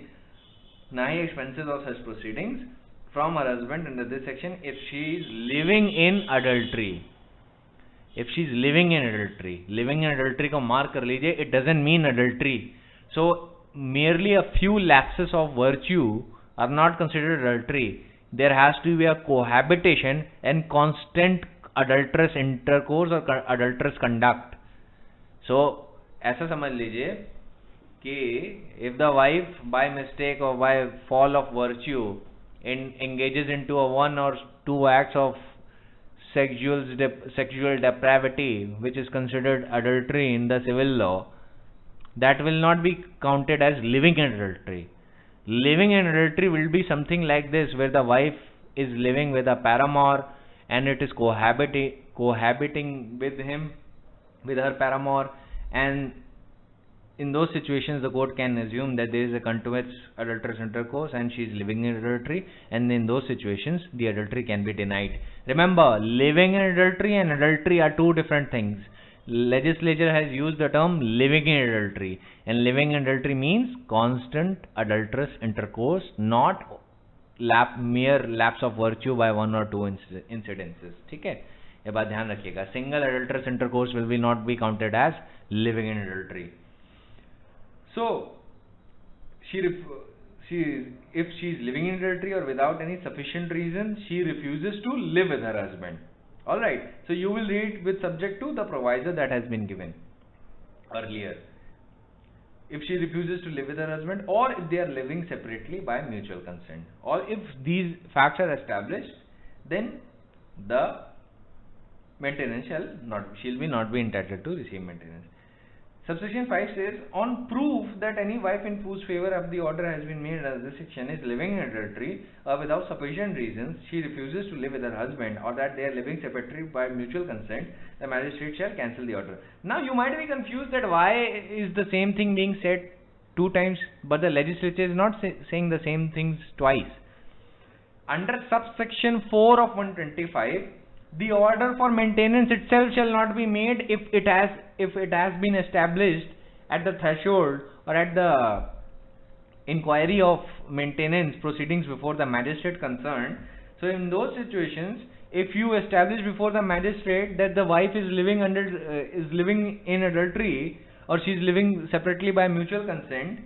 ना ही expenses of such proceedings from her husband under this section if she is living in adultery। if she is living in adultery को mark कर लीजिए, it doesn't mean adultery। so merely a few lapses of virtue are not considered adultery। there has to be a cohabitation and constant adulterous intercourse or adulterous conduct। so ऐसा समझ लीजिए कि if the wife by mistake or by fall of virtue engages into a 1 or 2 acts of sexual depravity which is considered adultery in the civil law, that will not be counted as living in adultery। living in adultery will be something like this where the wife is living with a paramour and it is cohabiting with him, with her paramour, and in those situations the court can assume that there is a continuous adulterous intercourse and she is living in adultery, and in those situations the adultery can be denied. Remember, living in adultery and adultery are two different things. Legislature has used the term living in adultery, and living in adultery means constant adulterous intercourse, not mere lapse of virtue by one or two incidences. ठीक है, ये बात ध्यान रखिएगा. Single adulterous intercourse will not be counted as living in adultery. So if she is living in adultery or without any sufficient reason, she refuses to live with her husband. All right, so you will read with subject to the proviso that has been given earlier. If she refuses to live with her husband, or if they are living separately by mutual consent, or if these facts are established, then the maintenance she'll not be entitled to receive maintenance. Subsection 5 says, on proof that any wife in whose favor of the order has been made as this section is living in adultery without sufficient reasons, she refuses to live with her husband, or that they are living separately by mutual consent, the magistrate shall cancel the order. Now you might be confused that why is the same thing being said two times, but the legislature is not saying the same things twice. Under subsection 4 of 125, the order for maintenance itself shall not be made if it has been established at the threshold or at the inquiry of maintenance proceedings before the magistrate concerned. So in those situations, if you establish before the magistrate that the wife is living in adultery, or she is living separately by mutual consent,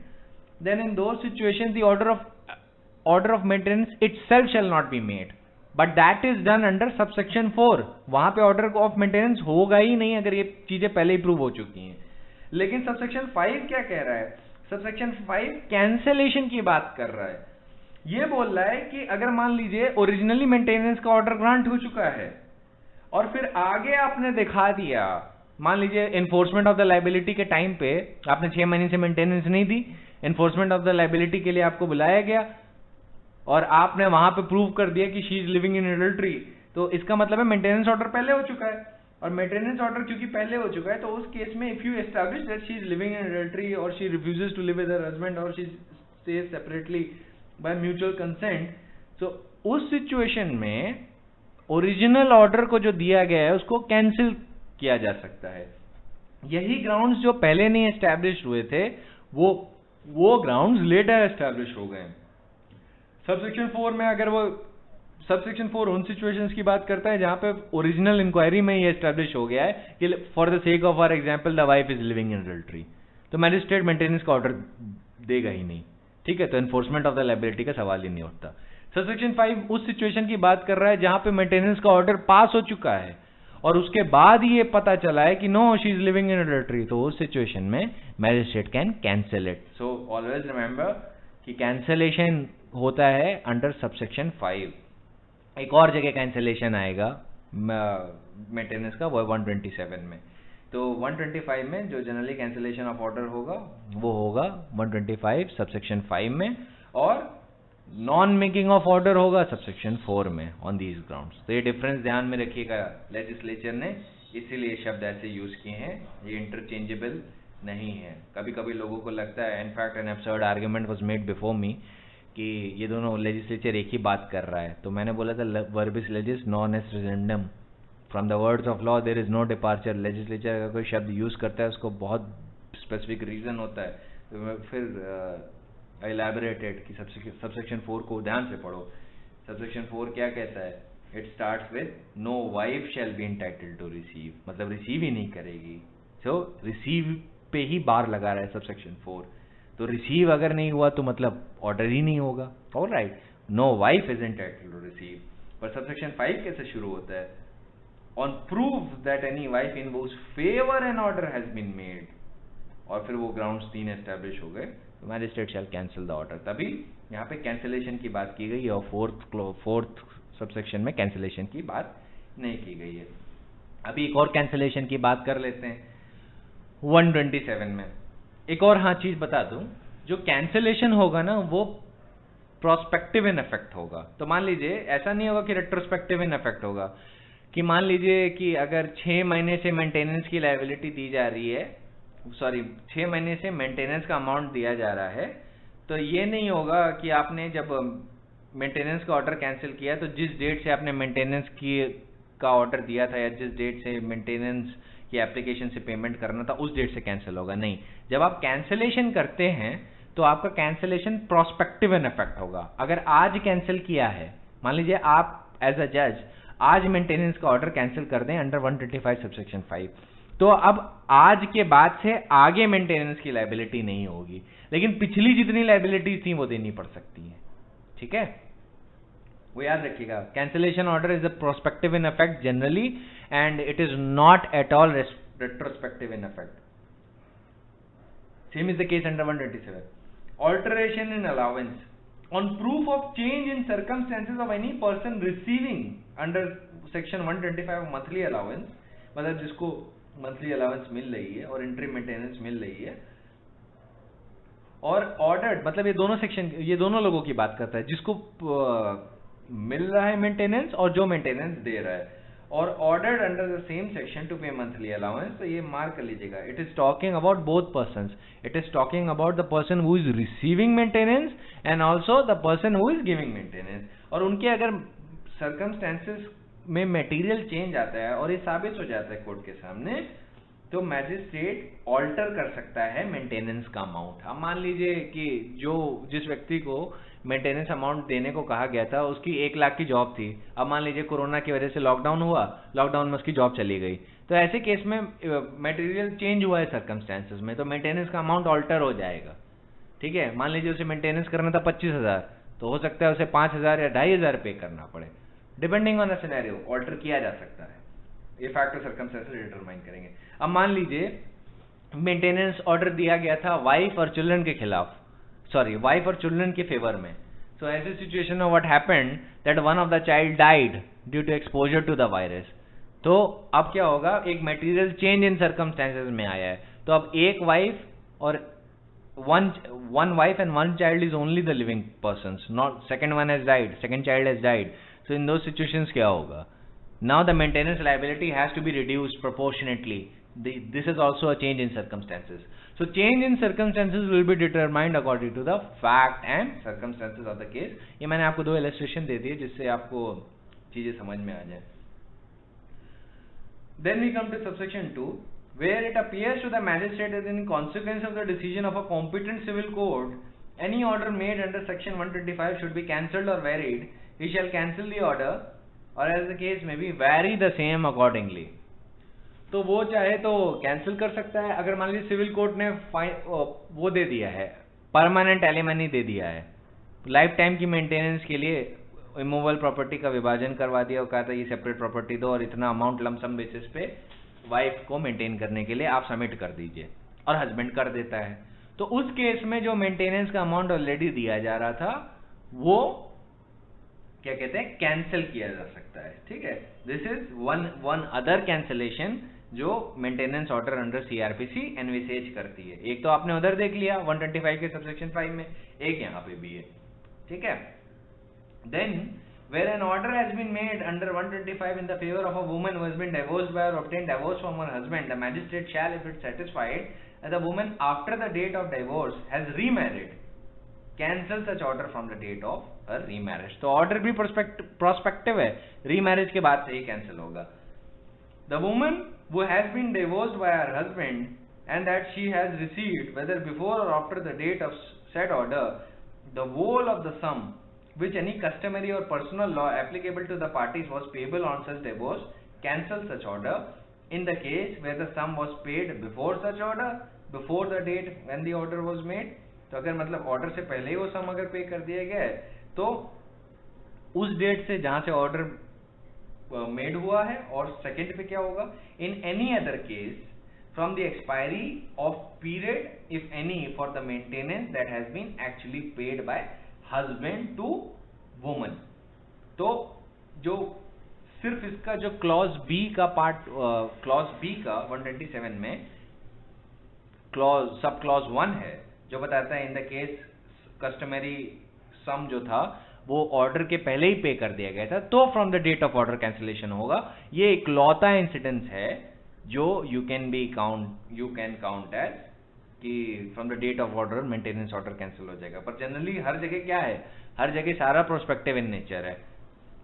then in those situations the order of maintenance itself shall not be made. But that is done under subsection 4. वहां पे order of maintenance होगा ही नहीं अगर ये चीजें पहले ही prove हो चुकी हैं. लेकिन सबसेक्शन 5 क्या कह रहा है? सबसेक्शन 5 कैंसलेशन की बात कर रहा है. ये बोल रहा है कि अगर मान लीजिए ओरिजिनली मेंटेनेंस का ऑर्डर ग्रांट हो चुका है और फिर आगे आपने दिखा दिया, मान लीजिए एनफोर्समेंट ऑफ द लायबिलिटी के टाइम पे आपने 6 महीने से मेंटेनेंस नहीं दी, एनफोर्समेंट ऑफ द लायबिलिटी के लिए आपको बुलाया गया और आपने वहां पे प्रूव कर दिया कि she is living in adultery, तो इसका मतलब है मेंटेनेंस ऑर्डर पहले हो चुका है. और मेंटेनेंस ऑर्डर क्योंकि पहले हो चुका है, तो उस केस में if you establish that she is living in adultery और she refuses to live with her husband और she stays separately by mutual consent, तो उस सिचुएशन में ओरिजिनल ऑर्डर को जो दिया गया है उसको कैंसिल किया जा सकता है. यही ग्राउंड्स जो पहले नहीं एस्टैब्लिश हुए थे वो ग्राउंड्स लेटर एस्टैब्लिश हो गए. सबसेक्शन 4 में अगर वो सबसेक्शन 4 उन सिचुएशंस की बात करता है जहां पे ओरिजिनल इंक्वायरी में ये एस्टैब्लिश हो गया है कि for the sake of our example the wife is living in adultery, तो मैजिस्ट्रेट मेंटेनेंस का ऑर्डर देगा ही नहीं. ठीक है, तो एनफोर्समेंट ऑफ द लायबिलिटी का सवाल ही नहीं उठता. सबसेक्शन 5 उस सिचुएशन की बात कर रहा है जहां पे मेंटेनेंस का ऑर्डर पास हो चुका है और उसके बाद ये पता चला है कि no she is living in adultery, तो उस सिचुएशन में magistrate can cancel it. So always remember कि कैंसिलेशन होता है अंडर सबसेक्शन 5. एक और जगह कैंसिलेशन आएगा मेंटेनेंस का, वो 127 में. तो 125 में जो जनरली कैंसिलेशन ऑफ ऑर्डर होगा वो होगा 125 सबसेक्शन 5 में, और नॉन मेकिंग ऑफ ऑर्डर होगा सबसेक्शन 4 में ऑन दीज ग्राउंड्स. तो ये डिफरेंस ध्यान में रखिएगा, लेजिस्लेचर ने इसीलिए शब्द ऐसे यूज किए हैं, ये इंटरचेंजेबल नहीं है. कभी कभी लोगों को लगता है, in fact an absurd argument was made before me कि ये दोनों लेजिस्लेचर एक ही बात कर रहा है. तो मैंने बोला था वर्बिस लेजिस नॉन एस रिजेंडम from the words of law there is no departure. Legislature अगर कोई शब्द यूज करता है उसको बहुत स्पेसिफिक रीजन होता है. तो मैं फिर इलैबोरेटेड कि सबसेक्शन 4 को ध्यान से पढ़ो. सबसेक्शन 4 क्या कहता है? It starts with no wife shall be entitled to receive, मतलब रिसीव ही नहीं करेगी. सो रिसीव पे ही बार लगा रहा है सबसेक्शन 4. तो रिसीव अगर नहीं हुआ तो मतलब ऑर्डर ही नहीं होगा. Alright, no wife is entitled to receive. पर सबसेक्शन 5 कैसे शुरू होता है? On proof that any wife in whose favour an order has been made, और फिर वो ग्राउंड्स 3 एस्टैब्लिश हो गए, तो magistrate shall cancel the order. तभी यहाँ पे कैंसिलेशन की बात की गई है, और फोर्थ सबसेक्शन में कैंसिलेशन की बात नहीं की गई है. अभी एक और कैंसिलेशन की बात कर लेते हैं 127 में. एक और चीज बता दूं, जो कैंसिलेशन होगा ना वो प्रोस्पेक्टिव इन इफेक्ट होगा. तो मान लीजिए ऐसा नहीं होगा कि रेट्रोस्पेक्टिव इन इफेक्ट होगा, कि मान लीजिए कि अगर 6 महीने से मेंटेनेंस की लायबिलिटी दी जा रही है सॉरी 6 महीने से मेंटेनेंस का अमाउंट दिया जा रहा है, तो ये नहीं होगा कि आपने जब मेंटेनेंस का ऑर्डर कैंसिल किया तो जिस डेट से आपने मेंटेनेंस की का ऑर्डर दिया था या जिस डेट से मेंटेनेंस की एप्लीकेशन से पेमेंट करना था उस डेट से कैंसिल होगा। नहीं, जब आप कैंसिलेशन करते हैं तो आपका कैंसिलेशन प्रोस्पेक्टिव इन इफेक्ट होगा। अगर आज कैंसिल किया है, मान लीजिए आप एज अ जज आज मेंटेनेंस का ऑर्डर कैंसिल कर दें अंडर 125 सबसेक्शन 5, तो अब आज के बाद से आगे मेंटेनेंस की लायबिलिटी नहीं होगी, लेकिन पिछली जितनी लायबिलिटी थी वो देनी पड़ सकती है। ठीक है, वो याद रखिएगा। Cancellation order is a prospective in effect generally and it is not at all retrospective in effect. Same is the case under 127। Alteration in allowance on proof of change in circumstances of any person receiving under section 125 monthly allowance, मतलब जिसको monthly allowance मिल रही है और entry maintenance मिल रही है, और ordered मतलब ये दोनों सेक्शन, ये दोनों लोगों की बात करता है, जिसको मिल रहा है मेंटेनेंस और जो मेंटेनेंस दे रहा है, और ordered under the same section two पे मंथली अलाउंस। तो ये मार्क कर लीजिएगा, it is talking about both persons, it is talking about the person who is receiving maintenance and also the person who is giving maintenance. और उनके अगर circumstances में material change आता है और ये साबित हो जाता है कोर्ट के सामने, तो मैजिस्ट्रेट ऑल्टर कर सकता है मेंटेनेंस का अमाउंट। अब मान लीजिए कि जिस व्यक्ति को मेंटेनेंस अमाउंट देने को कहा गया था उसकी 1 लाख की जॉब थी, अब मान लीजिए कोरोना की वजह से लॉकडाउन हुआ, लॉकडाउन में उसकी जॉब चली गई, तो ऐसे केस में मटेरियल चेंज हुआ है सर्कमस्टेंसेस में, तो मेंटेनेंस का अमाउंट ऑल्टर हो जाएगा। ठीक है, मान लीजिए उसे मेंटेनेंस करना था 25,000, तो हो सकता है उसे 5,000 या 2,500 पे करना पड़े, depending on the scenario alter किया जा सकता है। ये फैक्टर सर्कमस्टेंसेस डिटरमाइन करेंगे। अब मान लीजिए मेंटेनेंस ऑर्डर दिया गया था वाइफ और चिल्ड्रन के खिलाफ, सॉरी वाइफ और चिल्ड्रन के फेवर में। सो ऐसे सिचुएशन में what happened that one of the child died due to exposure to the virus. तो अब क्या होगा, एक मटेरियल चेंज इन सर्कमस्टेंसेस में आया है, तो अब एक वाइफ और one wife and one child is only the living persons, not second one has died, second child has died. So in those situations क्या होगा, now the maintenance liability has to be reduced proportionately. This is also a change in circumstances. So change in circumstances will be determined according to the fact and circumstances of the case. ये मैंने आपको 2 illustration दे दिए जिससे आपको चीजें समझ में आ जाए. Then we come to subsection 2, where it appears to the magistrate that in consequence of the decision of a competent civil court, any order made under section 125 should be cancelled or varied. He shall cancel the order, or as the case may be, vary the same accordingly. तो वो चाहे तो cancel कर सकता है, अगर मान लीजिए सिविल कोर्ट ने वो दे दिया है, परमानेंट एलिमनी दे दिया है, लाइफ टाइम की मेंटेनेंस के लिए इमूवेबल प्रॉपर्टी का विभाजन करवा दिया और कहा था ये सेपरेट प्रॉपर्टी दो और इतना अमाउंट लमसम बेसिस पे वाइफ को मेंटेन करने के लिए आप सबमिट कर दीजिए, और हस्बैंड कर देता है, तो उस केस में जो मेंटेनेंस का अमाउंट ऑलरेडी दिया जा रहा था वो क्या कहते हैं, कैंसिल किया जा सकता है. ठीक है, this is one other cancellation जो maintenance order under CrPC envisages करती है. एक तो आपने उधर देख लिया 125 के सबसेक्शन 5 में, एक यहाँ पे भी है. ठीक है, then where an order has been made under 125 in the favor of a woman who has been divorced by or obtained divorce from her husband, the magistrate shall, if it satisfied that the woman after the date of divorce has remarried, cancel such order from the date of her remarriage. तो order भी prospective है, remarriage के बाद से ही cancel होगा. The woman who has been divorced by her husband and that she has received, whether before or after the date of said order, the whole of the sum which any customary or personal law applicable to the parties was payable on such divorce, cancel such order. In the case where the sum was paid before such order, before the date when the order was made, तो अगर मतलब order से पहले ही वो सम अगर पे कर दिया गया है तो उस डेट से जहां से ऑर्डर मेड हुआ है, और सेकेंड पे क्या होगा, इन any other case from the expiry of period, if any, for the maintenance that has been actually paid by husband to woman. तो जो सिर्फ इसका जो क्लॉज बी का पार्ट, क्लॉज बी का 127 में क्लॉज सब क्लॉज 1 है जो बताता है इन द केस कस्टमरी सम जो था वो ऑर्डर के पहले ही पे कर दिया गया था तो from the date of order cancellation होगा. ये इकलौता इंसिडेंस है जो यू कैन काउंट एज कि from the date of order maintenance order cancel हो जाएगा। पर जनरली हर जगह क्या है, हर जगह सारा प्रोस्पेक्टिव इन नेचर है।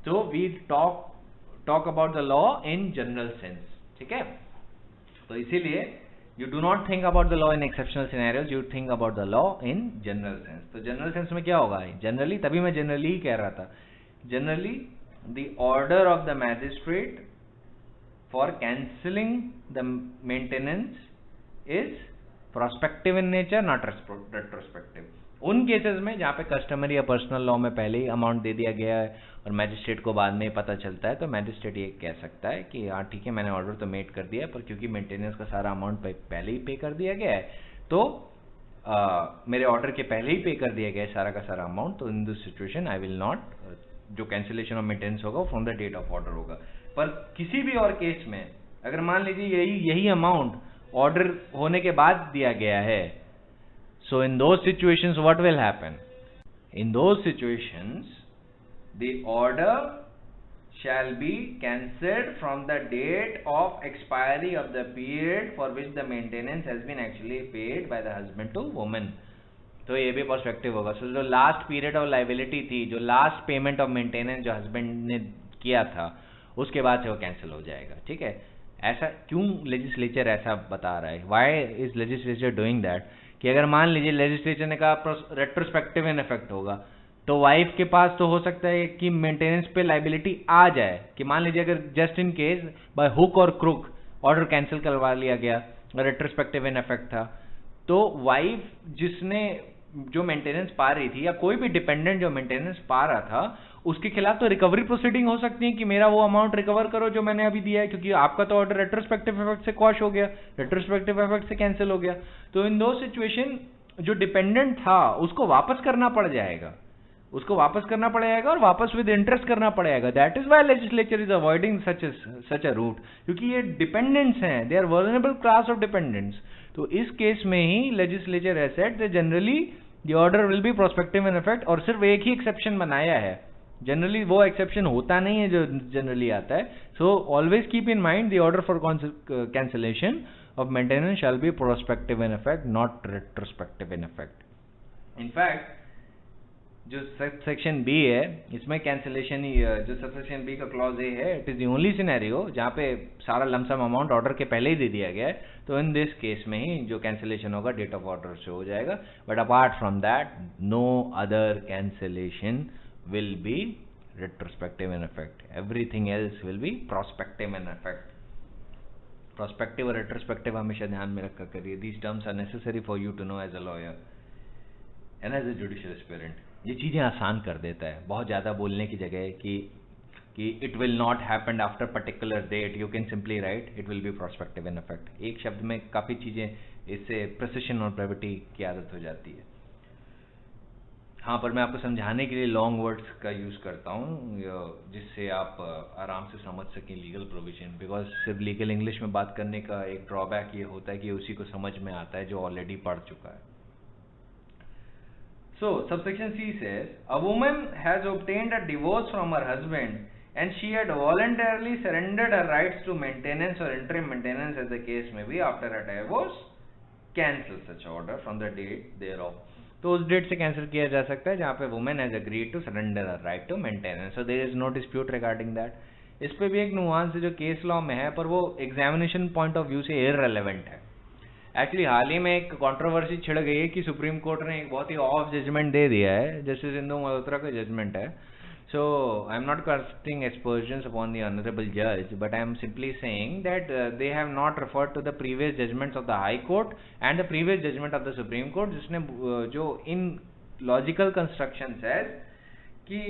तो we talk about the law in general sense, ठीक है। तो इसीलिए you do not think about the law in exceptional scenarios, you think about the law in general sense. तो जनरल सेंस में क्या होगा, जनरली, तभी मैं जनरली ही कह रहा था, generally the order of the magistrate for cancelling the maintenance is prospective in nature, not retrospective। उन केसेस में जहाँ पे कस्टमरी या पर्सनल लॉ में पहले ही अमाउंट दे दिया गया है और मैजिस्ट्रेट को बाद में पता चलता है, तो मैजिस्ट्रेट ये कह सकता है कि हाँ ठीक है, मैंने ऑर्डर तो मेड कर दिया है, पर क्योंकि मेंटेनेंस का सारा अमाउंट पहले ही पे कर दिया गया है, तो मेरे ऑर्डर के पहले ही पे कर दिया गया है सारा का सारा अमाउंट, तो in this situation I will not, जो कैंसिलेशन ऑफ मेंटेनेंस होगा from the date of order होगा। पर किसी भी और केस में अगर मान लीजिए यही अमाउंट ऑर्डर होने के बाद दिया गया है, so in those situations what will happen, in those situations the order shall be cancelled from the date of expiry of the period for which the maintenance has been actually paid by the husband to woman। तो ये भी perspective होगा। सो जो last period of liability थी, जो last payment of maintenance जो husband ने किया था, उसके बाद से वो कैंसिल हो जाएगा, ठीक है। ऐसा क्यों लेजिस्लेचर ऐसा बता रहा है, why is legislature doing that, कि अगर मान लीजिए लेजिस्लेचर ने कहा रेट्रोस्पेक्टिव इन इफेक्ट होगा, तो वाइफ के पास तो हो सकता है कि मेंटेनेंस पे लाइबिलिटी आ जाए, कि मान लीजिए अगर just in case by hook और क्रुक ऑर्डर कैंसिल करवा लिया गया, रेट्रोस्पेक्टिव इन इफेक्ट था, तो वाइफ जिसने जो मेंटेनेंस पा रही थी या कोई भी डिपेंडेंट जो मेंटेनेंस पा रहा था, उसके खिलाफ तो रिकवरी प्रोसीडिंग हो सकती है कि मेरा वो अमाउंट रिकवर करो जो मैंने अभी दिया है, क्योंकि आपका तो ऑर्डर रेट्रोस्पेक्टिव इफेक्ट से क्वॉश हो गया, रेट्रोस्पेक्टिव इफेक्ट से कैंसिल हो गया। तो इन दो सिचुएशन जो डिपेंडेंट था उसको वापस करना पड़ जाएगा, उसको वापस करना पड़ेगा और वापस विद इंटरेस्ट करना पड़ेगा। That is why legislature is avoiding such a route, क्योंकि ये डिपेंडेंट्स हैं, they are vulnerable class of dependents. तो इस केस में ही legislature has said that generally the order will be prospective in effect, और सिर्फ एक ही एक्सेप्शन बनाया है, जनरली वो एक्सेप्शन होता नहीं है जो जनरली आता है। So always keep in mind the order for cancellation of maintenance shall be prospective in effect, not retrospective in effect. In fact जो सेक्शन बी है, इसमें कैंसिलेशन, जो सेक्शन बी का क्लॉज ए है, it is the only scenario जहाँ पे सारा lump sum amount order के पहले ही दे दिया गया है, तो इन दिस केस में ही जो कैंसिलेशन होगा डेट ऑफ ऑर्डर से हो जाएगा। But apart from that no other cancellation will be retrospective in effect, everything else will be prospective in effect. Prospective और रेट्रोस्पेक्टिव हमेशा ध्यान में रखा करिए, these terms are necessary for you to know as a lawyer and as a judicial aspirant. ये चीज़ें आसान कर देता है, बहुत ज़्यादा बोलने की जगह कि it will not happen after particular date, you can simply write it will be prospective in effect. एक शब्द में काफ़ी चीज़ें, इससे प्रिसिशन और ब्रेविटी की आदत हो जाती है। हाँ, पर मैं आपको समझाने के लिए लॉन्ग वर्ड्स का यूज़ करता हूँ, जिससे आप आराम से समझ सकें लीगल प्रोविजन, बिकॉज सिर्फ लीगल इंग्लिश में बात करने का एक ड्रॉबैक ये होता है कि उसी को समझ में आता है जो ऑलरेडी पढ़ चुका है। So, subsection C says, a woman has obtained a divorce from her husband and she had voluntarily surrendered her rights to maintenance or interim maintenance as the case may be. After a divorce, cancel such order from the date thereof. तो उस date से cancel किया जा सकता है जहाँ पे women has agreed to surrender her right to maintenance, so there is no dispute regarding that. इस पे भी एक नुआंस है जो केस लॉ में है, पर वो एग्जामिनेशन पॉइंट ऑफ व्यू से इररिलेवेंट है। एक्चुअली हाल ही में एक कंट्रोवर्सी छिड़ गई है कि सुप्रीम कोर्ट ने एक बहुत ही ऑफ जजमेंट दे दिया है, जस्टिस इंदु मल्होत्रा का जजमेंट है। So I am not casting aspersions upon the honourable जज, but I am simply saying that they have not referred to the previous judgments of the high court and the previous judgment of the supreme court, जिसने जो इन logical construction है कि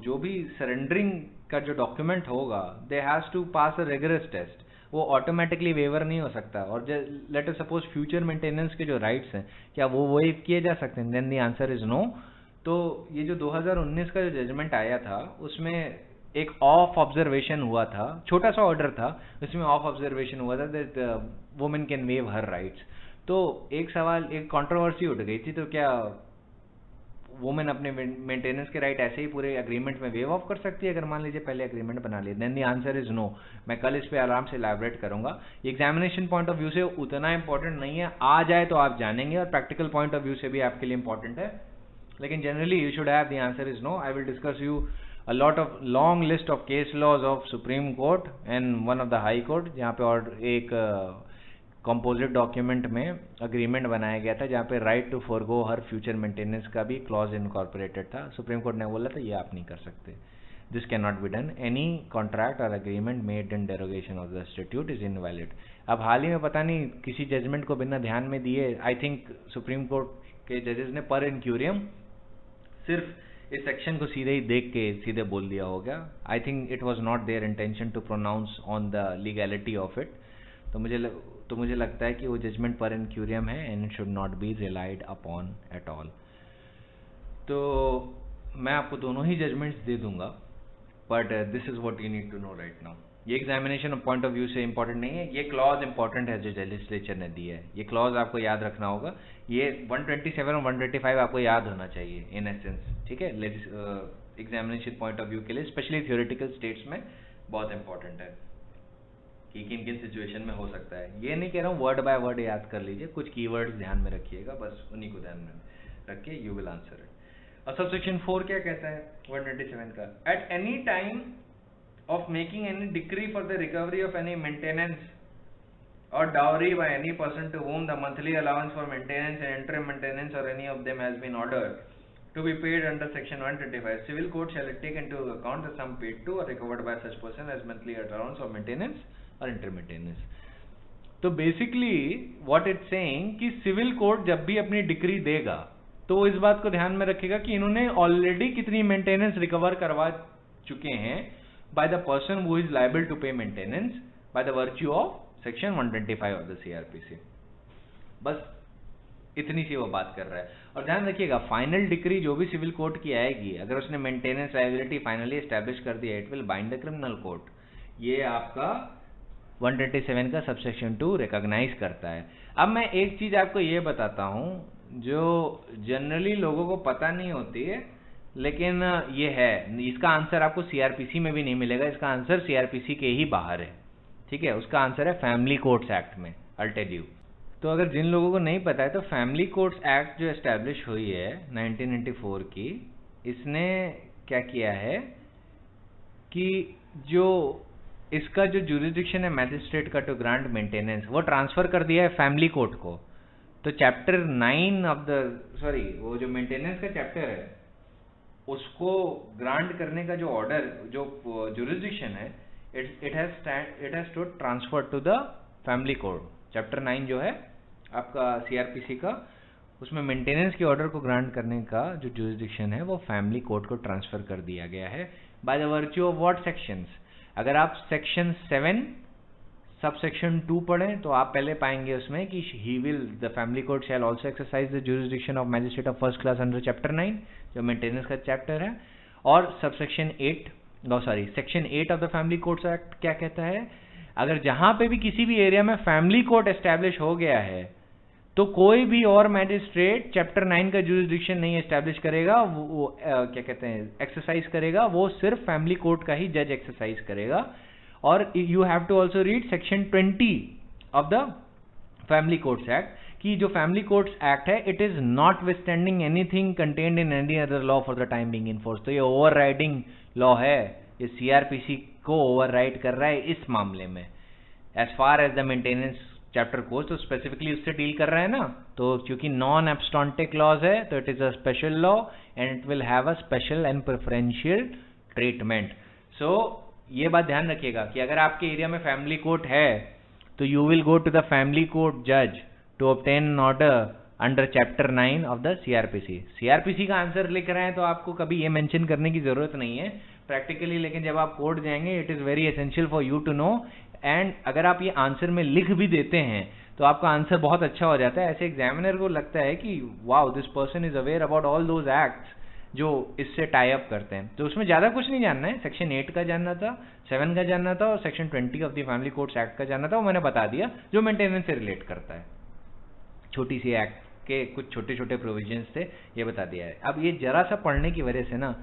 जो भी surrendering का जो document होगा, they has to pass a rigorous test, वो ऑटोमेटिकली वेवर नहीं हो सकता। और let us suppose future maintenance के जो राइट्स हैं, क्या वो वेव किए जा सकते हैं? Then the answer is no. तो ये जो 2019 का जो जजमेंट आया था, उसमें एक ऑफ ऑब्जर्वेशन हुआ था, छोटा सा ऑर्डर था, उसमें ऑफ ऑब्जर्वेशन हुआ था that women can wave her rights. तो एक सवाल, एक कंट्रोवर्सी उठ गई थी, तो क्या वुमेन अपने मेंटेनेंस के राइट ऐसे ही पूरे एग्रीमेंट में वेव ऑफ कर सकती है अगर मान लीजिए पहले एग्रीमेंट बना लिया? Then the answer is no. मैं कल इस पे आराम से इलैबोरेट करूंगा। एग्जामिनेशन पॉइंट ऑफ व्यू से उतना इंपॉर्टेंट नहीं है, आ जाए तो आप जानेंगे, और प्रैक्टिकल पॉइंट ऑफ व्यू से भी आपके लिए इंपॉर्टेंट है, लेकिन generally you should have the answer is no. I will discuss you a lot of long list of case laws of Supreme Court and one of the High Court, जहाँ पे और एक कंपोजिट डॉक्यूमेंट में agreement बनाया गया था जहाँ पे right to forgo her future maintenance का भी क्लॉज इनकॉर्पोरेटेड था। सुप्रीम कोर्ट ने बोला था ये आप नहीं कर सकते, this can not be done, any contract और agreement made in derogation of the statute is invalid. अब हाल ही में पता नहीं किसी जजमेंट को बिना ध्यान में दिए, आई थिंक सुप्रीम कोर्ट के जजेस ने पर इंक्यूरियम सिर्फ इस सेक्शन को सीधे ही देख के सीधे बोल दिया हो गया। I think it was not their intention to pronounce on the legality of it. तो मुझे लगता है कि वो जजमेंट पर इंक्यूरियम है and it should not be relied upon at all. तो मैं आपको दोनों ही जजमेंट्स दे दूंगा, but this is what you need to know right now. ये एग्जामिनेशन पॉइंट ऑफ व्यू से इंपॉर्टेंट नहीं है, ये क्लॉज इंपॉर्टेंट है जो लेजिस्लेचर ने दी है। ये क्लॉज आपको याद रखना होगा, ये 127 और 135 आपको याद होना चाहिए इन एसेंस, ठीक है, एग्जामिनेशन पॉइंट ऑफ व्यू के लिए, स्पेशली थ्योरेटिकल स्टेट्स में बहुत इंपॉर्टेंट है कि किन किन सिचुएशन में हो सकता है। ये नहीं कह रहा हूँ वर्ड बाय वर्ड याद कर लीजिए, कुछ कीवर्ड्स ध्यान में रखिएगा, बस उन्हीं को ध्यान में रख के यू विल आंसर इट। और सबसेक्शन 4 क्या कहता है 127 का? At any time of making any decree for the recovery of any maintenance or dowry by any person to whom the monthly allowance for maintenance and interim maintenance or any of them has been ordered to be paid under section 125, civil court shall take into account the sum paid to or recovered by such person as monthly allowance of maintenance or interim maintenance। तो basically what it's saying कि civil court जब भी अपनी decree देगा तो इस बात को ध्यान में रखेगा कि इन्होंने ऑलरेडी कितनी मेंटेनेंस रिकवर करवा चुके हैं by the person who is liable to pay maintenance by the virtue of section 125 of the CRPC। बस इतनी सी वो बात कर रहा है। और ध्यान रखिएगा फाइनल डिक्री जो भी सिविल कोर्ट की आएगी, अगर उसने मेंटेनेंस लायबिलिटी फाइनली एस्टैब्लिश कर दिया, it will bind the criminal court. ये आपका 127 का सबसेक्शन 2 रिकॉग्नाइज करता है। अब मैं एक चीज आपको ये बताता हूं जो जनरली लोगों को पता नहीं होती है, लेकिन ये है, इसका आंसर आपको सीआरपीसी में भी नहीं मिलेगा, इसका आंसर सीआरपीसी के ही बाहर है, ठीक है। उसका आंसर है फैमिली कोर्ट्स एक्ट में, आई विल टेल यू। तो अगर जिन लोगों को नहीं पता है तो फैमिली कोर्ट्स एक्ट जो एस्टैब्लिश हुई है 1994 की, इसने क्या किया है कि जो इसका जो ज्यूरिसडिक्शन है मैजिस्ट्रेट का टू ग्रांट मेंटेनेंस, वो ट्रांसफर कर दिया है फैमिली कोर्ट को। तो चैप्टर 9 ऑफ द वो जो मेंटेनेंस का चैप्टर है उसको ग्रांट करने का जो ऑर्डर, जो ज्यूरिसडिक्शन है, it has to transfer to the family court. Chapter 9 जो है आपका सीआरपीसी का, उसमें मेंटेनेंस के ऑर्डर को ग्रांट करने का जो ज्यूरिसडिक्शन है वो फैमिली कोर्ट को ट्रांसफर कर दिया गया है bye the virtue of what sections. अगर आप सेक्शन 7 सब सेक्शन 2 पढ़ें तो आप पहले पाएंगे उसमें कि he will the family court shell also exercise the jurisdiction of magistrate of first class under chapter 9 जो मेंटेनेंस का चैप्टर है। और subsection 8 section 8 of the family courts act क्या कहता है, अगर जहां पे भी किसी भी एरिया में फैमिली कोर्ट एस्टैब्लिश हो गया है तो कोई भी और मैजिस्ट्रेट चैप्टर 9 का ज्यूरिसडिक्शन नहीं एस्टैब्लिश करेगा, वो क्या कहते हैं एक्सरसाइज करेगा, वो सिर्फ फैमिली कोर्ट का ही जज एक्सरसाइज करेगा। और you have to also read section 20 of the family courts act कि जो फैमिली कोर्ट्स एक्ट है it is notwithstanding anything contained in any other law for the time being in force. तो ये overriding law है, ये CrPC को override कर रहा है इस मामले में। As far as the maintenance chapter course तो स्पेसिफिकली उससे डील कर रहा है ना, तो क्योंकि नॉन एब्स्टॉन्टे क्लॉज है तो it is a special law and it will have a special and preferential treatment. So ये बात ध्यान रखिएगा कि अगर आपके एरिया में फैमिली कोर्ट है तो you will go to the family court जज to obtain an order under chapter 9 of the CrPC. CrPC का आंसर लिख रहे हैं तो आपको कभी ये मेंशन करने की जरूरत नहीं है प्रैक्टिकली, लेकिन जब आप कोर्ट जाएंगे it is very essential for you to know. And अगर आप ये आंसर में लिख भी देते हैं तो आपका आंसर बहुत अच्छा हो जाता है। ऐसे एग्जामिनर को लगता है कि wow this person is aware about all those acts जो इससे टाई अप करते हैं। तो उसमें ज्यादा कुछ नहीं जानना है, सेक्शन 8 का जानना था, 7 का जानना था और section 20 of the family courts act का जानना था, वो मैंने बता दिया जो मेंटेनेंस से रिलेट करता है। छोटी सी एक्ट के कुछ छोटे छोटे प्रोविजंस थे, ये बता दिया है। अब ये जरा सा पढ़ने की वजह से ना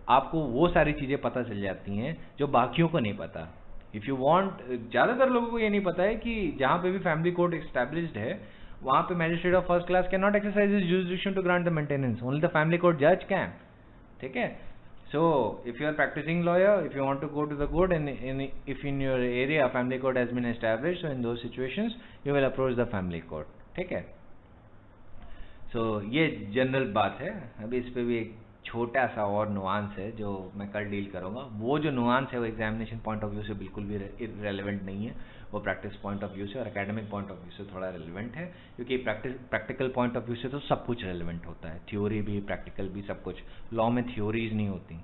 आपको वो सारी चीज़ें पता चल जाती हैं जो बाकियों को नहीं पता। इफ़ यू वांट, ज़्यादातर लोगों को ये नहीं पता है कि जहाँ पे भी फैमिली कोर्ट एस्टैब्लिश्ड है वहाँ पे magistrate of first class cannot exercise his jurisdiction to grant the maintenance, only the family court जज कैन। ठीक है, so if you are practicing lawyer, if you want to go to the court and if in your area family court has been established, so in those situations you will approach the family court। ठीक है, so ये general बात है। अभी इस पे भी एक छोटा सा और नुआंस है जो मैं कल डील करूंगा। वो जो नुआंस है वो एग्जामिनेशन पॉइंट ऑफ व्यू से बिल्कुल भी रेलेवेंट नहीं है, वो प्रैक्टिस पॉइंट ऑफ व्यू से और एकेडमिक पॉइंट ऑफ व्यू से थोड़ा रेलेवेंट है, क्योंकि प्रैक्टिकल पॉइंट ऑफ व्यू से तो सब कुछ रेलेवेंट होता है, थ्योरी भी प्रैक्टिकल भी सब कुछ। लॉ में थ्योरीज नहीं होती,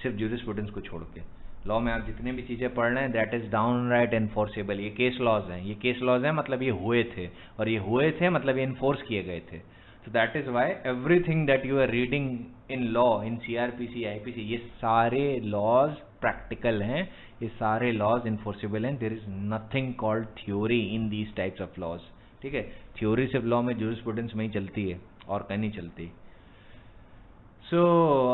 सिर्फ ज्यूरिस्प्रूडेंस को छोड़ के। लॉ में आप जितने भी चीज़ें पढ़ रहे हैं दैट इज डाउनराइट एनफोर्सेबल। ये केस लॉज हैं, ये केस लॉज हैं मतलब ये हुए थे, और ये हुए थे मतलब ये इन्फोर्स किए गए थे। So that is why everything that you are reading in law, in CRPC, IPC, ये सारे laws practical हैं, ये सारे laws enforceable हैं। There is nothing called theory in these types of laws। ठीक है, theory सिर्फ law में jurisprudence में ही चलती है और कहीं नहीं चलती। So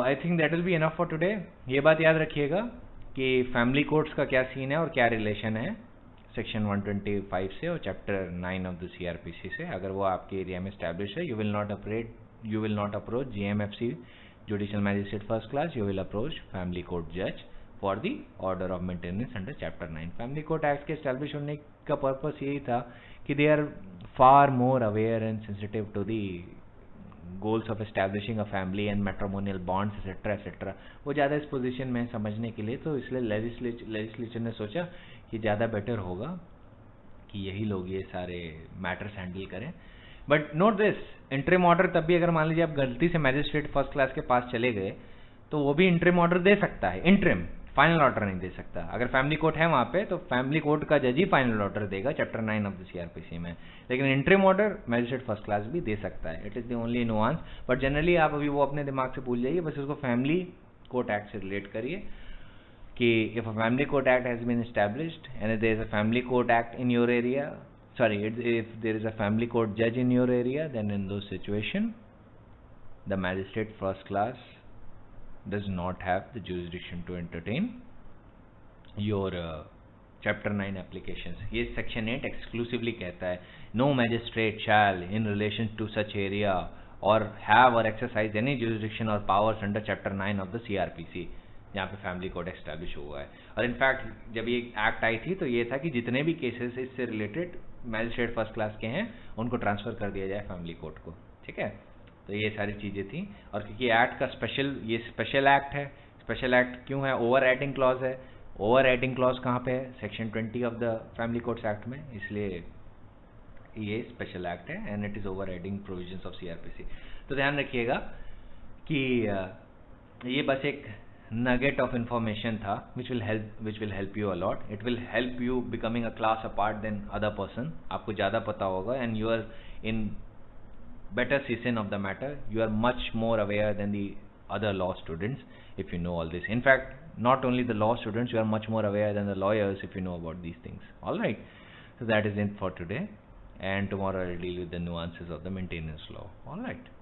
I think that will be enough for today। ये बात याद रखिएगा कि family courts का क्या सीन है और क्या रिलेशन है सेक्शन 125 से और चैप्टर 9 ऑफ द CRPC से। अगर वो आपके एरिया में स्टैब्लिश है, you will not approach GMFC judicial magistrate first class, you will approach family court जज for the order of maintenance under chapter 9। Family court act के स्टैब्लिश होने का पर्पस यही था कि they are far more aware and sensitive to the goals of establishing a family and matrimonial bonds etcetera etcetera. वो ज़्यादा इस position में समझने के लिए, तो इसलिए लेजिस्लेचर ने सोचा कि ज़्यादा बेटर होगा कि यही लोग ये सारे मैटर्स हैंडल करें। But note this, interim order तब भी अगर मान लीजिए आप गलती से मैजिस्ट्रेट फर्स्ट क्लास के पास चले गए तो वो भी इंटरिम ऑर्डर दे सकता है, इंटरिम, फाइनल ऑर्डर नहीं दे सकता। अगर फैमिली कोर्ट है वहाँ पे तो फैमिली कोर्ट का जज ही फाइनल ऑर्डर देगा चैप्टर 9 ऑफ द CRPC में, लेकिन interim order magistrate first class भी दे सकता है। It is the only nuance. But generally आप अभी वो अपने दिमाग से भूल जाइए, बस उसको फैमिली कोर्ट एक्ट से रिलेट करिए कि if a family court act has been established and if there is a family court act in your area, if there is a family court judge in your area, then in those situation the magistrate first class does not have the jurisdiction to entertain your chapter 9 applications। ये section 8 exclusively कहता है no magistrate shall in relation to such area or have or exercise any jurisdiction or powers under chapter 9 of the CRPC, जहाँ पे family court establish हुआ है। और in fact जब ये एक्ट आई थी तो ये था कि जितने भी केसेस इससे रिलेटेड मैजिस्ट्रेट फर्स्ट क्लास के हैं उनको ट्रांसफ़र कर दिया जाए फैमिली कोर्ट को। ठीक है, तो ये सारी चीज़ें थी। और क्योंकि एक्ट का ये स्पेशल एक्ट है, स्पेशल एक्ट क्यों है? ओवर राइटिंग क्लॉज है। ओवर राइटिंग क्लॉज कहाँ पे है? Section 20 of the family courts act में, इसलिए ये स्पेशल एक्ट है and it is over riding provisions of CRPC। तो ध्यान रखिएगा कि ये बस एक nugget of information था which will help you a lot। it will help you becoming a class apart than other person। आपको ज़्यादा पता होगा and you are in better season of the matter, you are much more aware than the other law students if you know all this। in fact not only the law students, you are much more aware than the lawyers if you know about these things। all right, so that is it for today and tomorrow I will deal with the nuances of the maintenance law। all right।